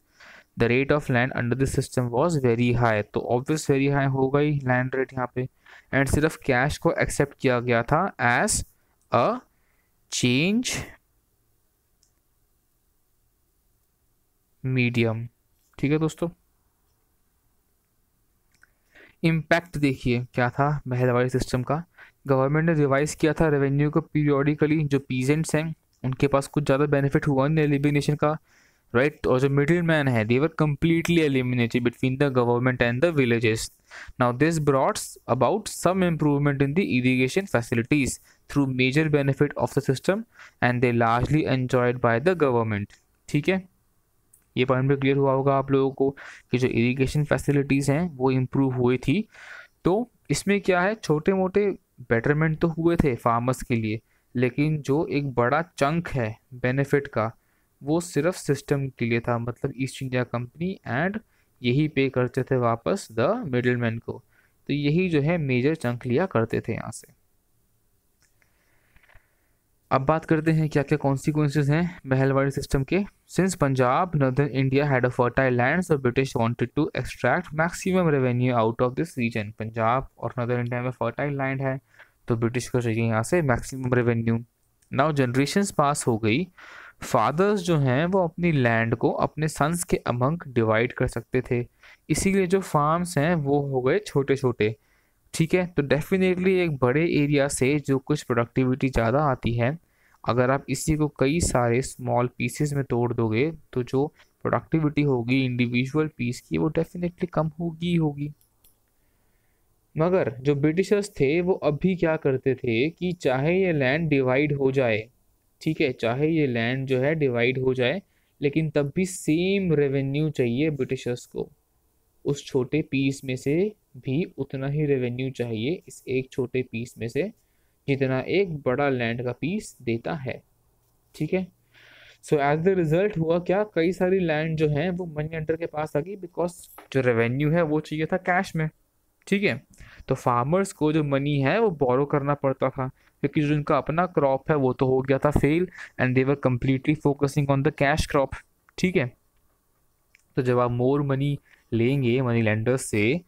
The rate of land under this system was very high, तो ऑब्वियस वेरी हाई होगा ही लैंड रेट यहाँ पे। एंड सिर्फ कैश को एक्सेप्ट किया गया था एज अ चेंज मीडियम। ठीक है दोस्तों। इम्पैक्ट देखिए क्या था महलवाड़ी सिस्टम का। गवर्नमेंट ने रिवाइज किया था रेवेन्यू को पीरियोडिकली। जो पीजेंट्स हैं उनके पास कुछ ज़्यादा बेनिफिट हुआ नहीं एलिमिनेशन का, राइट। और जो मिडिल मैन है they were completely eliminated between the government and the villages. Now this brought about some improvement in the irrigation facilities through major benefit of the system and they largely enjoyed by the government. ठीक है, ये point भी clear हुआ होगा आप लोगों को कि जो इरिगेशन फैसिलिटीज़ हैं वो इम्प्रूव हुई थी। तो इसमें क्या है, छोटे मोटे बेटरमेंट तो हुए थे फार्मर्स के लिए, लेकिन जो एक बड़ा चंक है बेनिफिट का वो सिर्फ सिस्टम के लिए था, मतलब ईस्ट इंडिया कंपनी एंड यही पे करते थे वापस द मिडिलमैन को। तो यही जो है मेजर चंक लिया करते थे यहाँ से। अब बात करते हैं क्या क्या कॉन्सिक्वेंसेज हैं महलवाड़ी सिस्टम के। Since Punjab northern India had a fertile land, so British wanted to extract maximum revenue out of this region. Punjab और नॉर्दर्न इंडिया में फर्टाइल लैंड है तो ब्रिटिश को चाहिए यहाँ से maximum revenue. Now generations pass हो गई, फादर्स जो हैं वो अपनी लैंड को अपने सन्स के अमंग डिवाइड कर सकते थे, इसीलिए जो फार्म्स हैं वो हो गए छोटे छोटे। ठीक है, तो डेफिनेटली एक बड़े एरिया से जो कुछ प्रोडक्टिविटी ज़्यादा आती है, अगर आप इसी को कई सारे स्मॉल पीसेस में तोड़ दोगे तो जो प्रोडक्टिविटी होगी इंडिविजुअल पीस की वो डेफिनेटली कम होगी ही होगी। मगर जो ब्रिटिशर्स थे वो अभी क्या करते थे कि चाहे ये लैंड डिवाइड हो जाए, ठीक है, चाहे ये लैंड जो है डिवाइड हो जाए, लेकिन तब भी सेम रेवेन्यू चाहिए ब्रिटिशर्स को। उस छोटे पीस में से भी उतना ही रेवेन्यू चाहिए इस एक छोटे पीस में से जितना एक बड़ा लैंड का पीस देता है। ठीक है, सो एज द रिजल्ट हुआ क्या, कई सारी लैंड जो है वो मनी लेंडर के पास आ गई, बिकॉज जो रेवेन्यू है वो चाहिए था कैश में। ठीक है, तो फार्मर्स को जो मनी है वो बोरो करना पड़ता था, क्योंकि जो उनका अपना क्रॉप है वो तो हो गया था fail and they were completely focusing on the cash crop. ठीक है, तो जब आप मोर मनी लेंगे मनी लेंडर्स से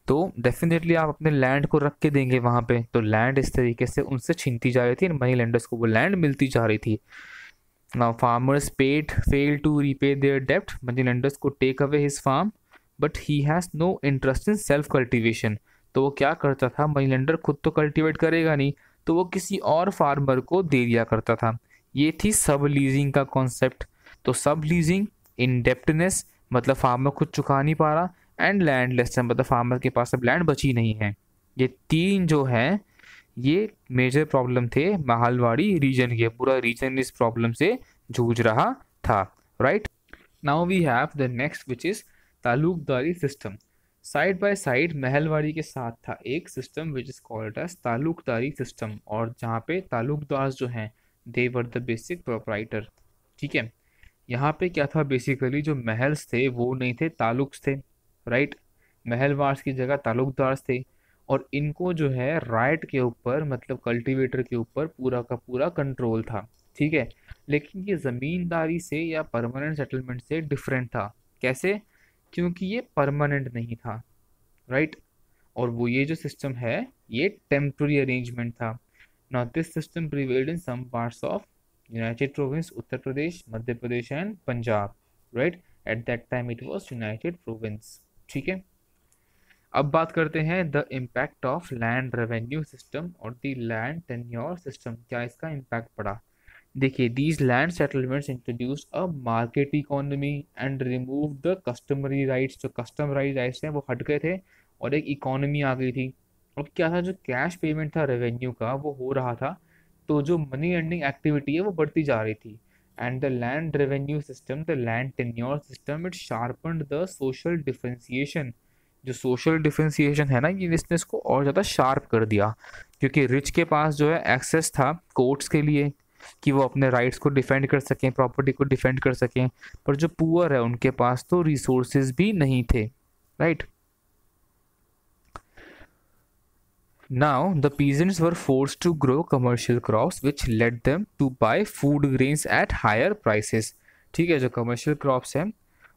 तो डेफिनेटली आप अपने लैंड को रख के देंगे वहां पे, तो लैंड इस तरीके से उनसे छीनती जा रही थी, मनी लेंडर्स को वो लैंड मिलती जा रही थी। Now farmers paid fail to repay their डेप्ट, मनी लेंडर्स को take away his farm but he has no interest in self cultivation. तो वो क्या करता था, मनी लेंडर खुद तो कल्टिवेट करेगा नहीं तो वो किसी और फार्मर को दे दिया करता था। ये थी सब लीजिंग का कॉन्सेप्ट। तो सब लीजिंग, इंडेप्टनेस मतलब फार्मर खुद चुका नहीं पा रहा, एंड लैंडलेस मतलब फार्मर के पास अब लैंड बची नहीं है। ये तीन जो है ये मेजर प्रॉब्लम थे महलवाड़ी रीजन के। पूरा रीजन इस प्रॉब्लम से जूझ रहा था, right. Now we have the next which is taluqdari system. Side by side mahalwari के साथ था एक system which is called as taluqdari system, और जहाँ पे तालुकदार जो हैं they were the basic proprietor. ठीक है, यहाँ पे क्या था, बेसिकली जो महल्स थे वो नहीं थे, तालुक्स थे, राइट। महलवास की जगह तालुकदार थे, और इनको जो है राइट के ऊपर मतलब कल्टीवेटर के ऊपर पूरा का पूरा कंट्रोल था। ठीक है, लेकिन ये ज़मींदारी से या परमानेंट सेटलमेंट से डिफरेंट था। कैसे, क्योंकि ये परमानेंट नहीं था, राइट। और वो ये जो सिस्टम है ये टेम्प्रेरी अरेंजमेंट था। Now this system prevailed in some parts of united province, Uttar Pradesh, Madhya Pradesh and Punjab, right. At that time it was united province. ठीक है, अब बात करते हैं the impact of land revenue system और द लैंड टेन्योर सिस्टम। क्या इसका इम्पैक्ट पड़ा, देखिए। These land settlements introduce a market economy and remove the customary rights. जो कस्टमरी राइट्स हैं वो हट गए थे और एक इकोनॉमी आ गई थी। और क्या था, जो कैश पेमेंट था रेवेन्यू का वो हो रहा था, तो जो मनी लेंडिंग एक्टिविटी है वो बढ़ती जा रही थी। And the land revenue system, the land tenure system, it sharpened the social differentiation. जो सोशल डिफरेंशिएशन है ना, ये इसने इसको और ज़्यादा शार्प कर दिया, क्योंकि रिच के पास जो है एक्सेस था कोर्ट्स के लिए, कि वो अपने राइट्स को डिफेंड कर सकें, प्रॉपर्टी को डिफेंड कर सकें। पर जो पुअर है उनके पास तो रिसोर्सेज भी नहीं थे, right. Now, the peasants were forced to grow commercial crops which led them to buy food grains at higher prices। ठीक है, जो कमर्शियल क्रॉप्स हैं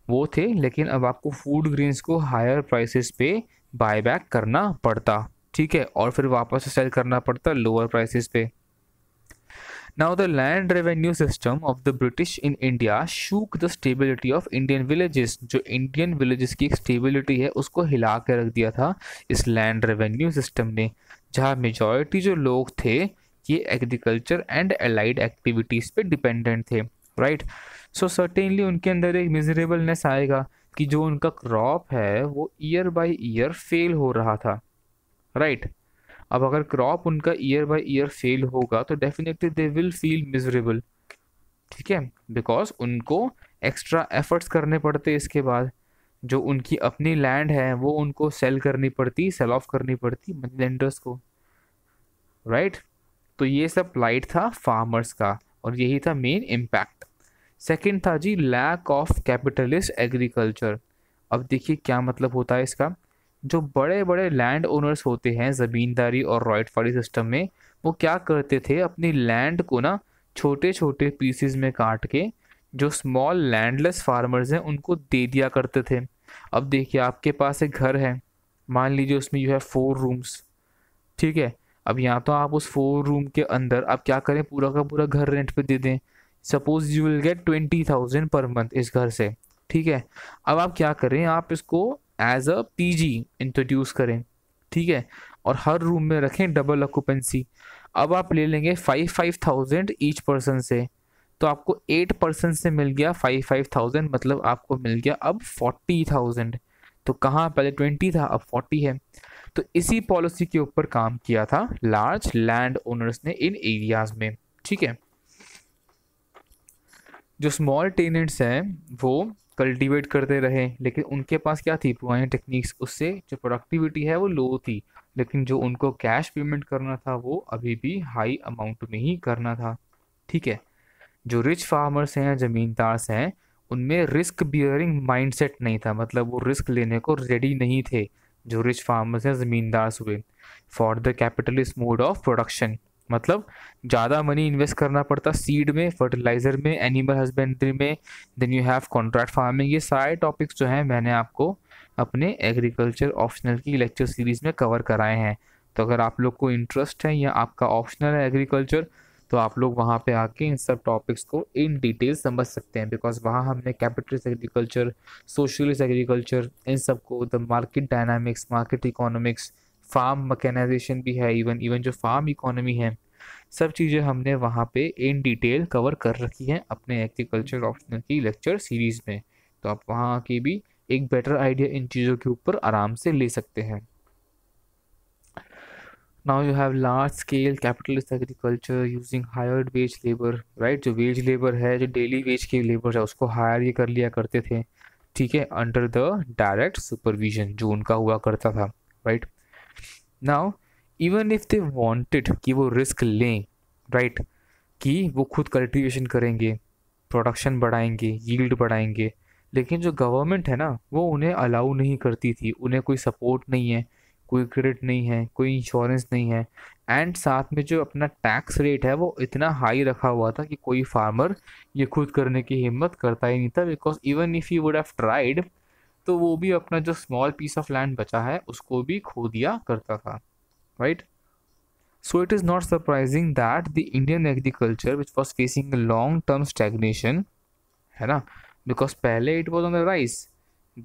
वो थे, लेकिन अब आपको फूड ग्रेन्स को हायर प्राइसेस पे बाय बैक करना पड़ता, ठीक है, और फिर वापस सेल करना पड़ता लोअर प्राइसेस पे। Now, the land revenue system of the British in India shook the stability of Indian villages। जो इंडियन विलेजेस की एक स्टेबिलिटी है उसको हिला के रख दिया था इस लैंड रेवेन्यू सिस्टम ने, जहाँ मेजॉरिटी जो लोग थे ये एग्रीकल्चर एंड एलाइड एक्टिविटीज़ पे डिपेंडेंट थे, राइट। सो सर्टेनली उनके अंदर एक मिजरेबलनेस आएगा कि जो उनका क्रॉप है वो ईयर बाय ईयर फेल हो रहा था, राइट। अब अगर क्रॉप उनका ईयर बाय ईयर फेल होगा तो definitely they will feel miserable, ठीक है, बिकॉज उनको एक्स्ट्रा एफर्ट्स करने पड़ते, इसके बाद जो उनकी अपनी लैंड है वो उनको सेल करनी पड़ती, सेल ऑफ करनी पड़ती मनी लेंडर्स को, राइट। तो ये सब प्लाइट था फार्मर्स का और यही था मेन इम्पैक्ट। सेकंड था जी लैक ऑफ कैपिटलिस्ट एग्रीकल्चर। अब देखिए क्या मतलब होता है इसका। जो बड़े बड़े लैंड ओनर्स होते हैं ज़मींदारी और रॉयट वाली सिस्टम में, वो क्या करते थे, अपनी लैंड को ना छोटे छोटे पीसेस में काट के जो स्मॉल लैंडलेस फार्मर्स हैं उनको दे दिया करते थे। अब देखिए आपके पास एक घर है, मान लीजिए उसमें यू है 4 रूम्स, ठीक है। अब यहाँ तो आप उस 4 रूम के अंदर आप क्या करें, पूरा का पूरा घर रेंट पे दे दें। Suppose you will get 20,000 per month इस घर से, ठीक है। अब आप क्या करें, आप इसको एज अ पीजी इंट्रोड्यूस करें, ठीक है, और हर रूम में रखें डबल ऑक्यूपेंसी। अब आप ले लेंगे 5,000 ईच पर्सन से, तो आपको 8 पर्सन से मिल गया 5,000, मतलब आपको मिल गया अब 40,000। तो कहाँ पहले 20 था अब 40 है। तो इसी पॉलिसी के ऊपर काम किया था लार्ज लैंड ओनर्स ने इन एरियाज में, ठीक है। जो स्मॉल टेनेंट्स हैं वो कल्टीवेट करते रहे, लेकिन उनके पास क्या थी, पुरानी टेक्निक्स, उससे जो प्रोडक्टिविटी है वो लो थी, लेकिन जो उनको कैश पेमेंट करना था वो अभी भी हाई अमाउंट में ही करना था, ठीक है। जो रिच फार्मर्स हैं, ज़मींदार हैं, उनमें रिस्क बियरिंग माइंडसेट नहीं था, मतलब वो रिस्क लेने को रेडी नहीं थे जो रिच फार्मर्स हैं, ज़मींदार हुए, for the capitalist mode of production. मतलब ज़्यादा मनी इन्वेस्ट करना पड़ता सीड में, फर्टिलाइज़र में, एनिमल हस्बेंड्री में, then you have contract farming. ये सारे टॉपिक्स जो हैं मैंने आपको अपने एग्रीकल्चर ऑप्शनल की लेक्चर सीरीज़ में कवर कराए हैं। तो अगर आप लोग को इंटरेस्ट है या आपका ऑप्शनल है एग्रीकल्चर, तो आप लोग वहाँ पे आके इन सब टॉपिक्स को इन डिटेल समझ सकते हैं, बिकॉज वहाँ हमने कैपिटलिस्ट एग्रीकल्चर, सोशलिस्ट एग्रीकल्चर, इन सबको, the market dynamics, market economics, farm mechanization भी है, इवन जो फार्म इकोनॉमी है, सब चीज़ें हमने वहाँ पे इन डिटेल कवर कर रखी हैं अपने एग्रीकल्चर ऑप्शनल की लेक्चर सीरीज़ में। तो आप वहाँ आके भी एक बेटर आइडिया इन चीज़ों के ऊपर आराम से ले सकते हैं। Now you have large scale capitalist agriculture using hired veg labour, right. जो वेज लेबर है, जो डेली वेज की लेबर है, उसको हायर ये कर लिया करते थे, ठीक है, अंडर द डायरेक्ट सुपरविजन जो उनका हुआ करता था, right. Now even if they wanted कि वो रिस्क लें, राइट, कि वो खुद कल्टीवेशन करेंगे, प्रोडक्शन बढ़ाएंगे, यील्ड बढ़ाएंगे, लेकिन जो गवर्नमेंट है ना वो उन्हें अलाउ नहीं करती थी। उन्हें कोई सपोर्ट नहीं है, कोई क्रेडिट नहीं है, कोई इंश्योरेंस नहीं है, एंड साथ में जो अपना टैक्स रेट है वो इतना हाई रखा हुआ था कि कोई फार्मर ये खुद करने की हिम्मत करता ही नहीं था, because even if you would have tried तो वो भी अपना जो स्मॉल पीस ऑफ लैंड बचा है उसको भी खो दिया करता था, right. So it is not surprising that the Indian agriculture, which was facing a long-term stagnation, है ना, because पहले it was on the rise,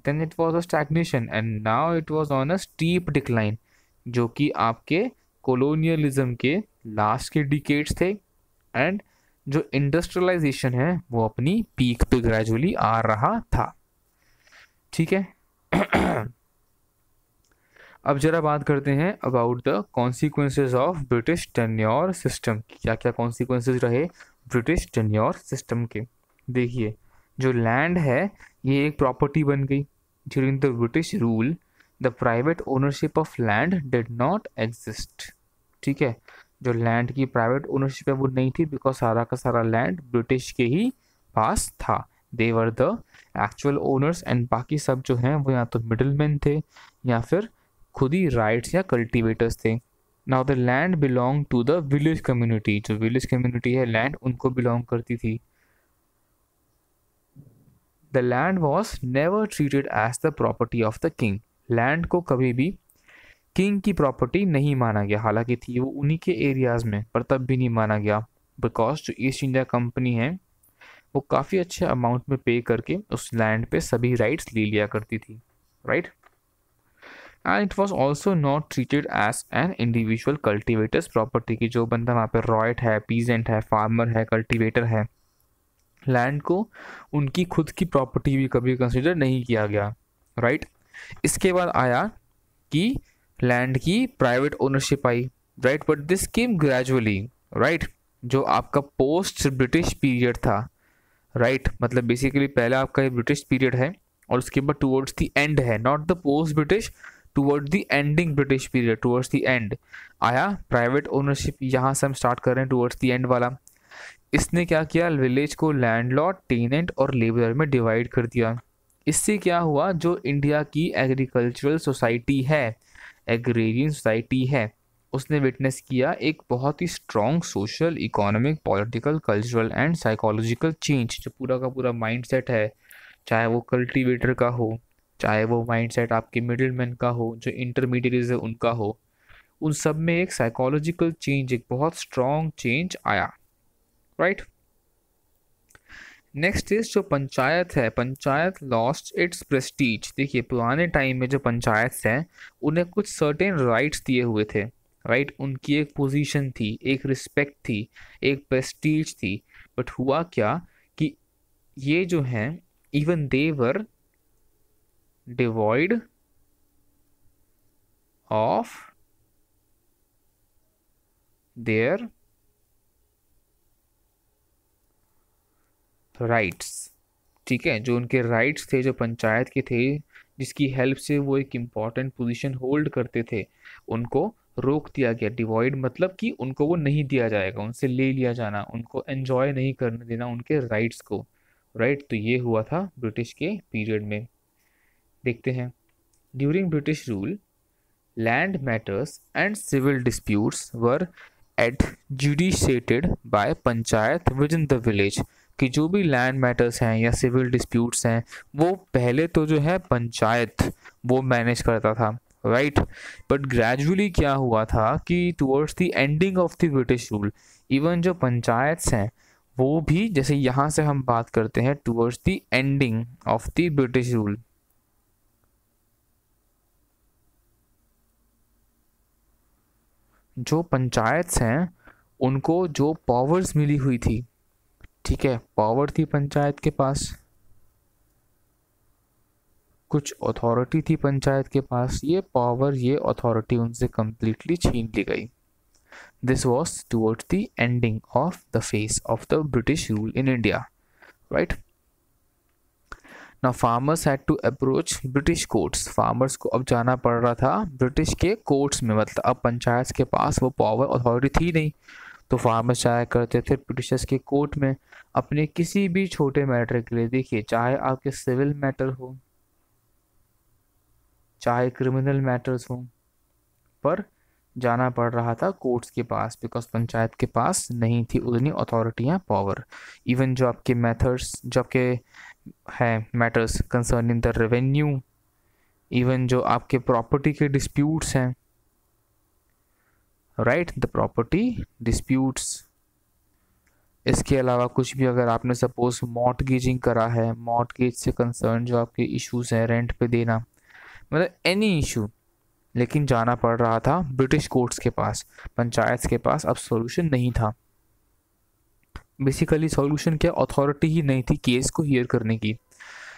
then it was a stagnation, and now it was on a steep decline, जो कि आपके colonialism के last के decades थे, and जो इंडस्ट्रियलाइजेशन है वो अपनी पीक पे ग्रेजुअली आ रहा था, ठीक है। अब जरा बात करते हैं about the consequences of British tenure system. क्या क्या कॉन्सिक्वेंसेज रहे ब्रिटिश टेन्योर सिस्टम के। देखिए जो लैंड है ये एक प्रॉपर्टी बन गई। During the British rule the private ownership of land did not exist, ठीक है। जो लैंड की प्राइवेट ओनरशिप है वो नहीं थी, बिकॉज सारा का सारा लैंड ब्रिटिश के ही पास था। They were the actual owners, and बाकी सब जो हैं वो या तो मिडलमैन थे या फिर खुद ही राइट्स या कल्टिवेटर्स थे। Now the land belong to the village community, जो विलेज कम्युनिटी है लैंड उनको बिलोंग करती थी। The land was never treated as the property of the king, land को कभी भी किंग की प्रॉपर्टी नहीं माना गया, हालांकि थी वो उन्हीं के एरियाज में, पर तब भी नहीं माना गया, बिकॉज जो ईस्ट इंडिया कंपनी है वो काफ़ी अच्छे अमाउंट में पे करके उस लैंड पे सभी राइट्स ले लिया करती थी, right. And it was also not treated as an individual cultivators property की, जो बंदा वहाँ पे रॉयट है, पीजेंट है, फार्मर है, कल्टिवेटर है, लैंड को उनकी खुद की प्रॉपर्टी भी कभी कंसिडर नहीं किया गया, राइट। इसके बाद आया कि लैंड की private ownership I, right, but this came gradually, right. जो आपका पोस्ट ब्रिटिश पीरियड था, राइट, मतलब बेसिकली पहले आपका ये ब्रिटिश पीरियड है और उसके बाद टुवर्ड्स द एंड है, not the post British, towards the ending British period, towards the end आया प्राइवेट ओनरशिप। यहाँ से हम स्टार्ट कर रहे हैं टुवर्ड्स द एंड वाला। इसने क्या किया, विलेज को लैंडलॉर्ड, टेनेंट और लेबरर में डिवाइड कर दिया। इससे क्या हुआ, जो इंडिया की एग्रीकल्चरल सोसाइटी है, एग्रेरियन सोसाइटी है, उसने विटनेस किया एक बहुत ही strong social, economic, political, cultural and psychological change. जो पूरा का पूरा माइंडसेट है, चाहे वो कल्टीवेटर का हो, चाहे वो माइंडसेट आपके मिडिलमैन का हो, जो इंटरमीडिएट्स है उनका हो, उन सब में एक साइकोलॉजिकल चेंज, एक बहुत स्ट्रॉन्ग चेंज आया, राइट। नेक्स्ट इज जो पंचायत है, पंचायत लॉस्ट इट्स प्रेस्टीज। देखिए पुराने टाइम में जो पंचायत हैं उन्हें कुछ सर्टेन राइट्स दिए हुए थे, राइट, उनकी एक पोजीशन थी, एक रिस्पेक्ट थी, एक प्रेस्टीज थी, बट हुआ क्या कि ये जो हैं even they were devoid of their rights, ठीक है। जो उनके राइट्स थे, जो पंचायत के थे, जिसकी हेल्प से वो एक इम्पॉर्टेंट पोजीशन होल्ड करते थे, उनको रोक दिया गया। डिवॉइड मतलब कि उनको वो नहीं दिया जाएगा, उनसे ले लिया जाना, उनको एंजॉय नहीं करने देना उनके राइट्स को, राइट। तो ये हुआ था ब्रिटिश के पीरियड में। देखते हैं, during British rule land matters and civil disputes were adjudicated by panchayat within the village, कि जो भी लैंड मैटर्स हैं या सिविल डिस्प्यूट्स हैं वो पहले तो जो है पंचायत वो मैनेज करता था, राइट। बट ग्रेजुअली क्या हुआ था कि towards the ending of the British rule, even जो पंचायत्स हैं वो भी, जैसे यहाँ से हम बात करते हैं towards the ending of the British rule, जो पंचायत्स हैं उनको जो पावर्स मिली हुई थी, ठीक है, पावर थी पंचायत के पास, कुछ अथॉरिटी थी पंचायत के पास, ये पावर, ये अथॉरिटी उनसे कंप्लीटली छीन ली गई। This was towards the ending of the phase of the British rule in India, right. Now farmers had to approach British courts, farmers को अब जाना पड़ रहा था ब्रिटिश के कोर्ट्स में, मतलब अब पंचायत के पास वो पावर अथॉरिटी थी नहीं, तो फार्मर्स जाया करते थे ब्रिटिशर्स के कोर्ट में अपने किसी भी छोटे मैटर के लिए। देखिए चाहे आपके सिविल मैटर हो, चाहे क्रिमिनल मैटर्स हो, पर जाना पड़ रहा था कोर्ट्स के पास, बिकॉज पंचायत के पास नहीं थी उतनी अथॉरिटी या पावर। इवन जो आपके मेथड्स, जो आपके हैं matters concerning the revenue, even जो आपके प्रॉपर्टी के डिस्प्यूट्स हैं, राइट, द प्रॉपर्टी डिस्प्यूट्स, इसके अलावा कुछ भी अगर आपने सपोज मॉर्टगेजिंग करा है, मॉर्टगेज से कंसर्न जो आपके इश्यूज हैं, रेंट पे देना, मतलब एनी इशू, लेकिन जाना पड़ रहा था ब्रिटिश कोर्ट्स के पास, पंचायत के पास अब सॉल्यूशन नहीं था। बेसिकली सॉल्यूशन क्या, अथॉरिटी ही नहीं थी केस को हियर करने की।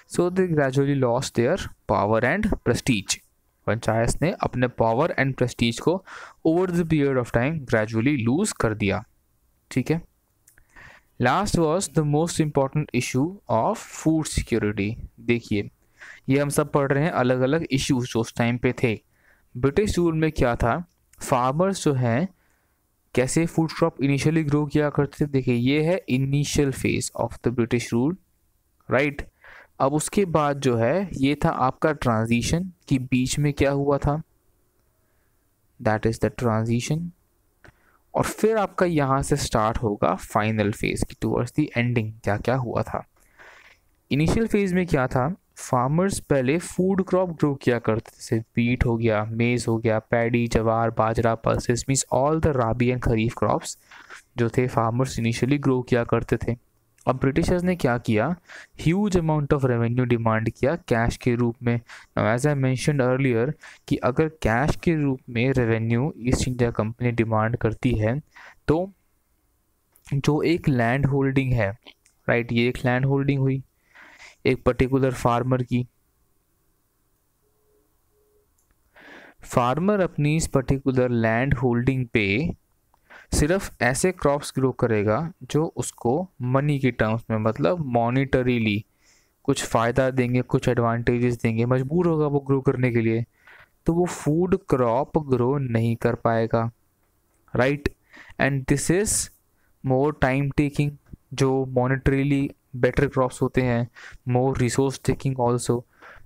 So they gradually lost their power and prestige, panchayat ने अपने पावर एंड प्रेस्टीज को over the period of time gradually lose कर दिया, ठीक है। Last was the most important issue of food security. देखिए ये हम सब पढ़ रहे हैं अलग अलग इश्यूज जो उस टाइम पे थे। ब्रिटिश रूल में क्या था, फार्मर्स जो हैं कैसे फूड क्रॉप इनिशियली ग्रो किया करते थे, देखिए ये है initial phase of the British rule, right. अब उसके बाद जो है ये था आपका ट्रांजिशन, कि बीच में क्या हुआ था, दैट इज द ट्रांजिशन। और फिर आपका यहाँ से स्टार्ट होगा फाइनल फेज की टूवर्ड्स द एंडिंग, क्या क्या हुआ था। इनिशियल फेज में क्या था, फार्मर्स पहले फूड क्रॉप ग्रो किया करते थे, जैसे व्हीट हो गया, मेज हो गया, paddy, jowar, bajra, pulses, means all the rabi and kharif crops जो थे फार्मर्स इनिशियली ग्रो किया करते थे। अब ब्रिटिशर्स ने क्या किया, huge amount of revenue demand किया कैश के रूप में। एज आई मेंशन्ड अर्लियर कि अगर कैश के रूप में revenue east India company demand करती है तो जो एक लैंड होल्डिंग है, राइट, ये एक लैंड होल्डिंग हुई एक पर्टिकुलर फार्मर की। फार्मर अपनी इस पर्टिकुलर लैंड होल्डिंग पे सिर्फ ऐसे क्रॉप्स ग्रो करेगा जो उसको मनी के टर्म्स में, मतलब मॉनिटरीली कुछ फ़ायदा देंगे, कुछ एडवांटेजेस देंगे, मजबूर होगा वो ग्रो करने के लिए, तो वो फूड क्रॉप ग्रो नहीं कर पाएगा, right. And this is more time taking, जो मॉनिटरीली बेटर क्रॉप्स होते हैं, मोर रिसोर्स टेकिंग ऑल्सो,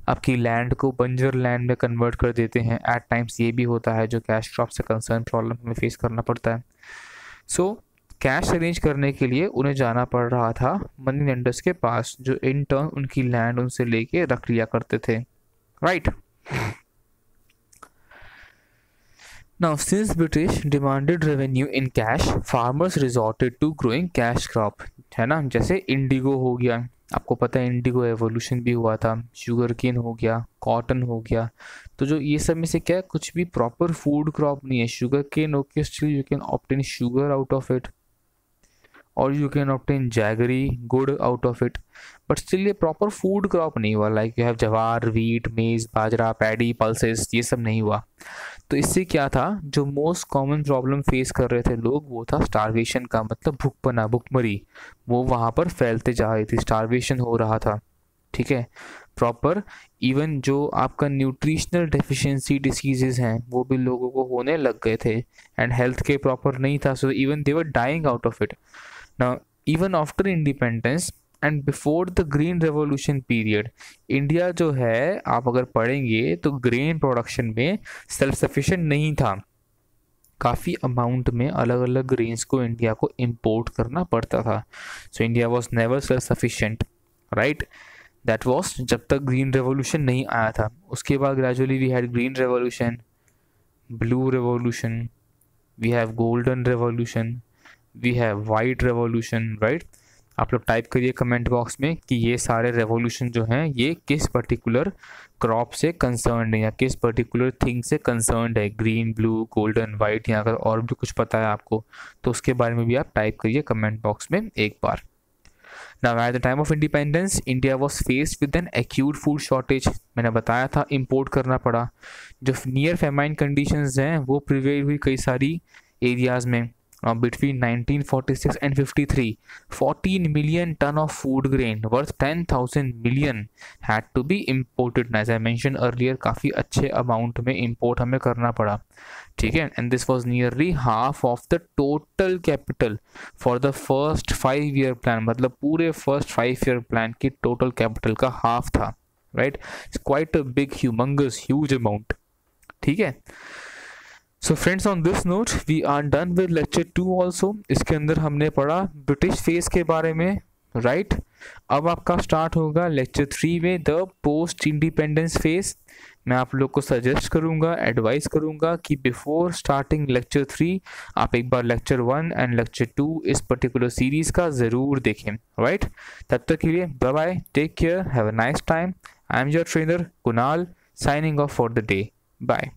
आपकी लैंड को बंजर लैंड में कन्वर्ट कर देते हैं। एट टाइम्स ये भी होता है जो कैश क्रॉप से कंसर्न प्रॉब्लम हमें फेस करना पड़ता है। सो कैश अरेंज करने के लिए उन्हें जाना पड़ रहा था मनी लेंडर्स के पास, जो इन टर्न उनकी लैंड उनसे लेके रख लिया करते थे, right. Now since British demanded revenue in cash, farmers resorted to growing cash crop, है ना। जैसे इंडिगो हो गया, आपको पता है इंडिगो एवोल्यूशन भी हुआ था, शुगर केन हो गया, कॉटन हो गया, तो जो ये सब में से क्या है, कुछ भी प्रॉपर फूड क्रॉप नहीं है। Sugarcane okay, still you can obtain sugar out of it, और you can obtain jaggery gur out of it, but still ये प्रॉपर फूड क्रॉप नहीं हुआ। Like you have jowar, wheat, maize, bajra, paddy, pulses, ये सब नहीं हुआ। तो इससे क्या था, जो मोस्ट कॉमन प्रॉब्लम फेस कर रहे थे लोग वो था स्टारवेशन का, मतलब भूखपना, भूखमरी, वो वहाँ पर फैलते जा रही थी, स्टारवेशन हो रहा था, ठीक है। प्रॉपर इवन जो आपका न्यूट्रिशनल डेफिशिएंसी डिसीजेज हैं वो भी लोगों को होने लग गए थे, एंड हेल्थ के प्रॉपर नहीं था, so even they were dying out of it. Now even after independence and before the green revolution period, India जो है आप अगर पढ़ेंगे तो ग्रेन प्रोडक्शन में सेल्फ सफिशिएंट नहीं था, काफ़ी अमाउंट में अलग अलग ग्रेन्स को इंडिया को इंपोर्ट करना पड़ता था। So India was never self sufficient, right. That was जब तक ग्रीन रेवोल्यूशन नहीं आया था। उसके बाद gradually we had green revolution, blue revolution, we have golden revolution, we have white revolution, right. आप लोग टाइप करिए कमेंट बॉक्स में कि ये सारे रेवोल्यूशन जो हैं ये किस पर्टिकुलर क्रॉप से कंसर्न्ड है या किस पर्टिकुलर थिंग से कंसर्न्ड है, ग्रीन, ब्लू, गोल्डन, वाइट, या अगर और भी कुछ पता है आपको तो उसके बारे में भी आप टाइप करिए कमेंट बॉक्स में एक बार। Now at the time of independence, India was faced with an acute food shortage. मैंने बताया था इम्पोर्ट करना पड़ा। जो नियर फेमाइन कंडीशंस हैं वो प्रिवेल हुई कई सारी एरियाज़ में। Between 1946 and 53, 14 million ton of food grain worth 10,000 million had to be imported. As I mentioned earlier, काफ़ी अच्छे अमाउंट में import हमें करना पड़ा, ठीक है। And this was nearly half of the total capital for the first 5-year plan, मतलब पूरे first 5-year plan की total capital का half था, right? It's quite a big, humongous, huge amount, ठीक है। So friends, on this note we are done with lecture 2 also. इसके अंदर हमने पढ़ा ब्रिटिश फेज के बारे में, राइट। अब आपका स्टार्ट होगा लेक्चर 3 में द पोस्ट इंडिपेंडेंस फेज। मैं आप लोग को सजेस्ट करूंगा, एडवाइस करूंगा कि बिफोर स्टार्टिंग लेक्चर 3 आप एक बार लेक्चर 1 एंड लेक्चर 2 इस पर्टिकुलर सीरीज का ज़रूर देखें, राइट। तब तक के लिए bye bye, take care, have a nice time. I am your trainer Kunal, signing off for the day, bye.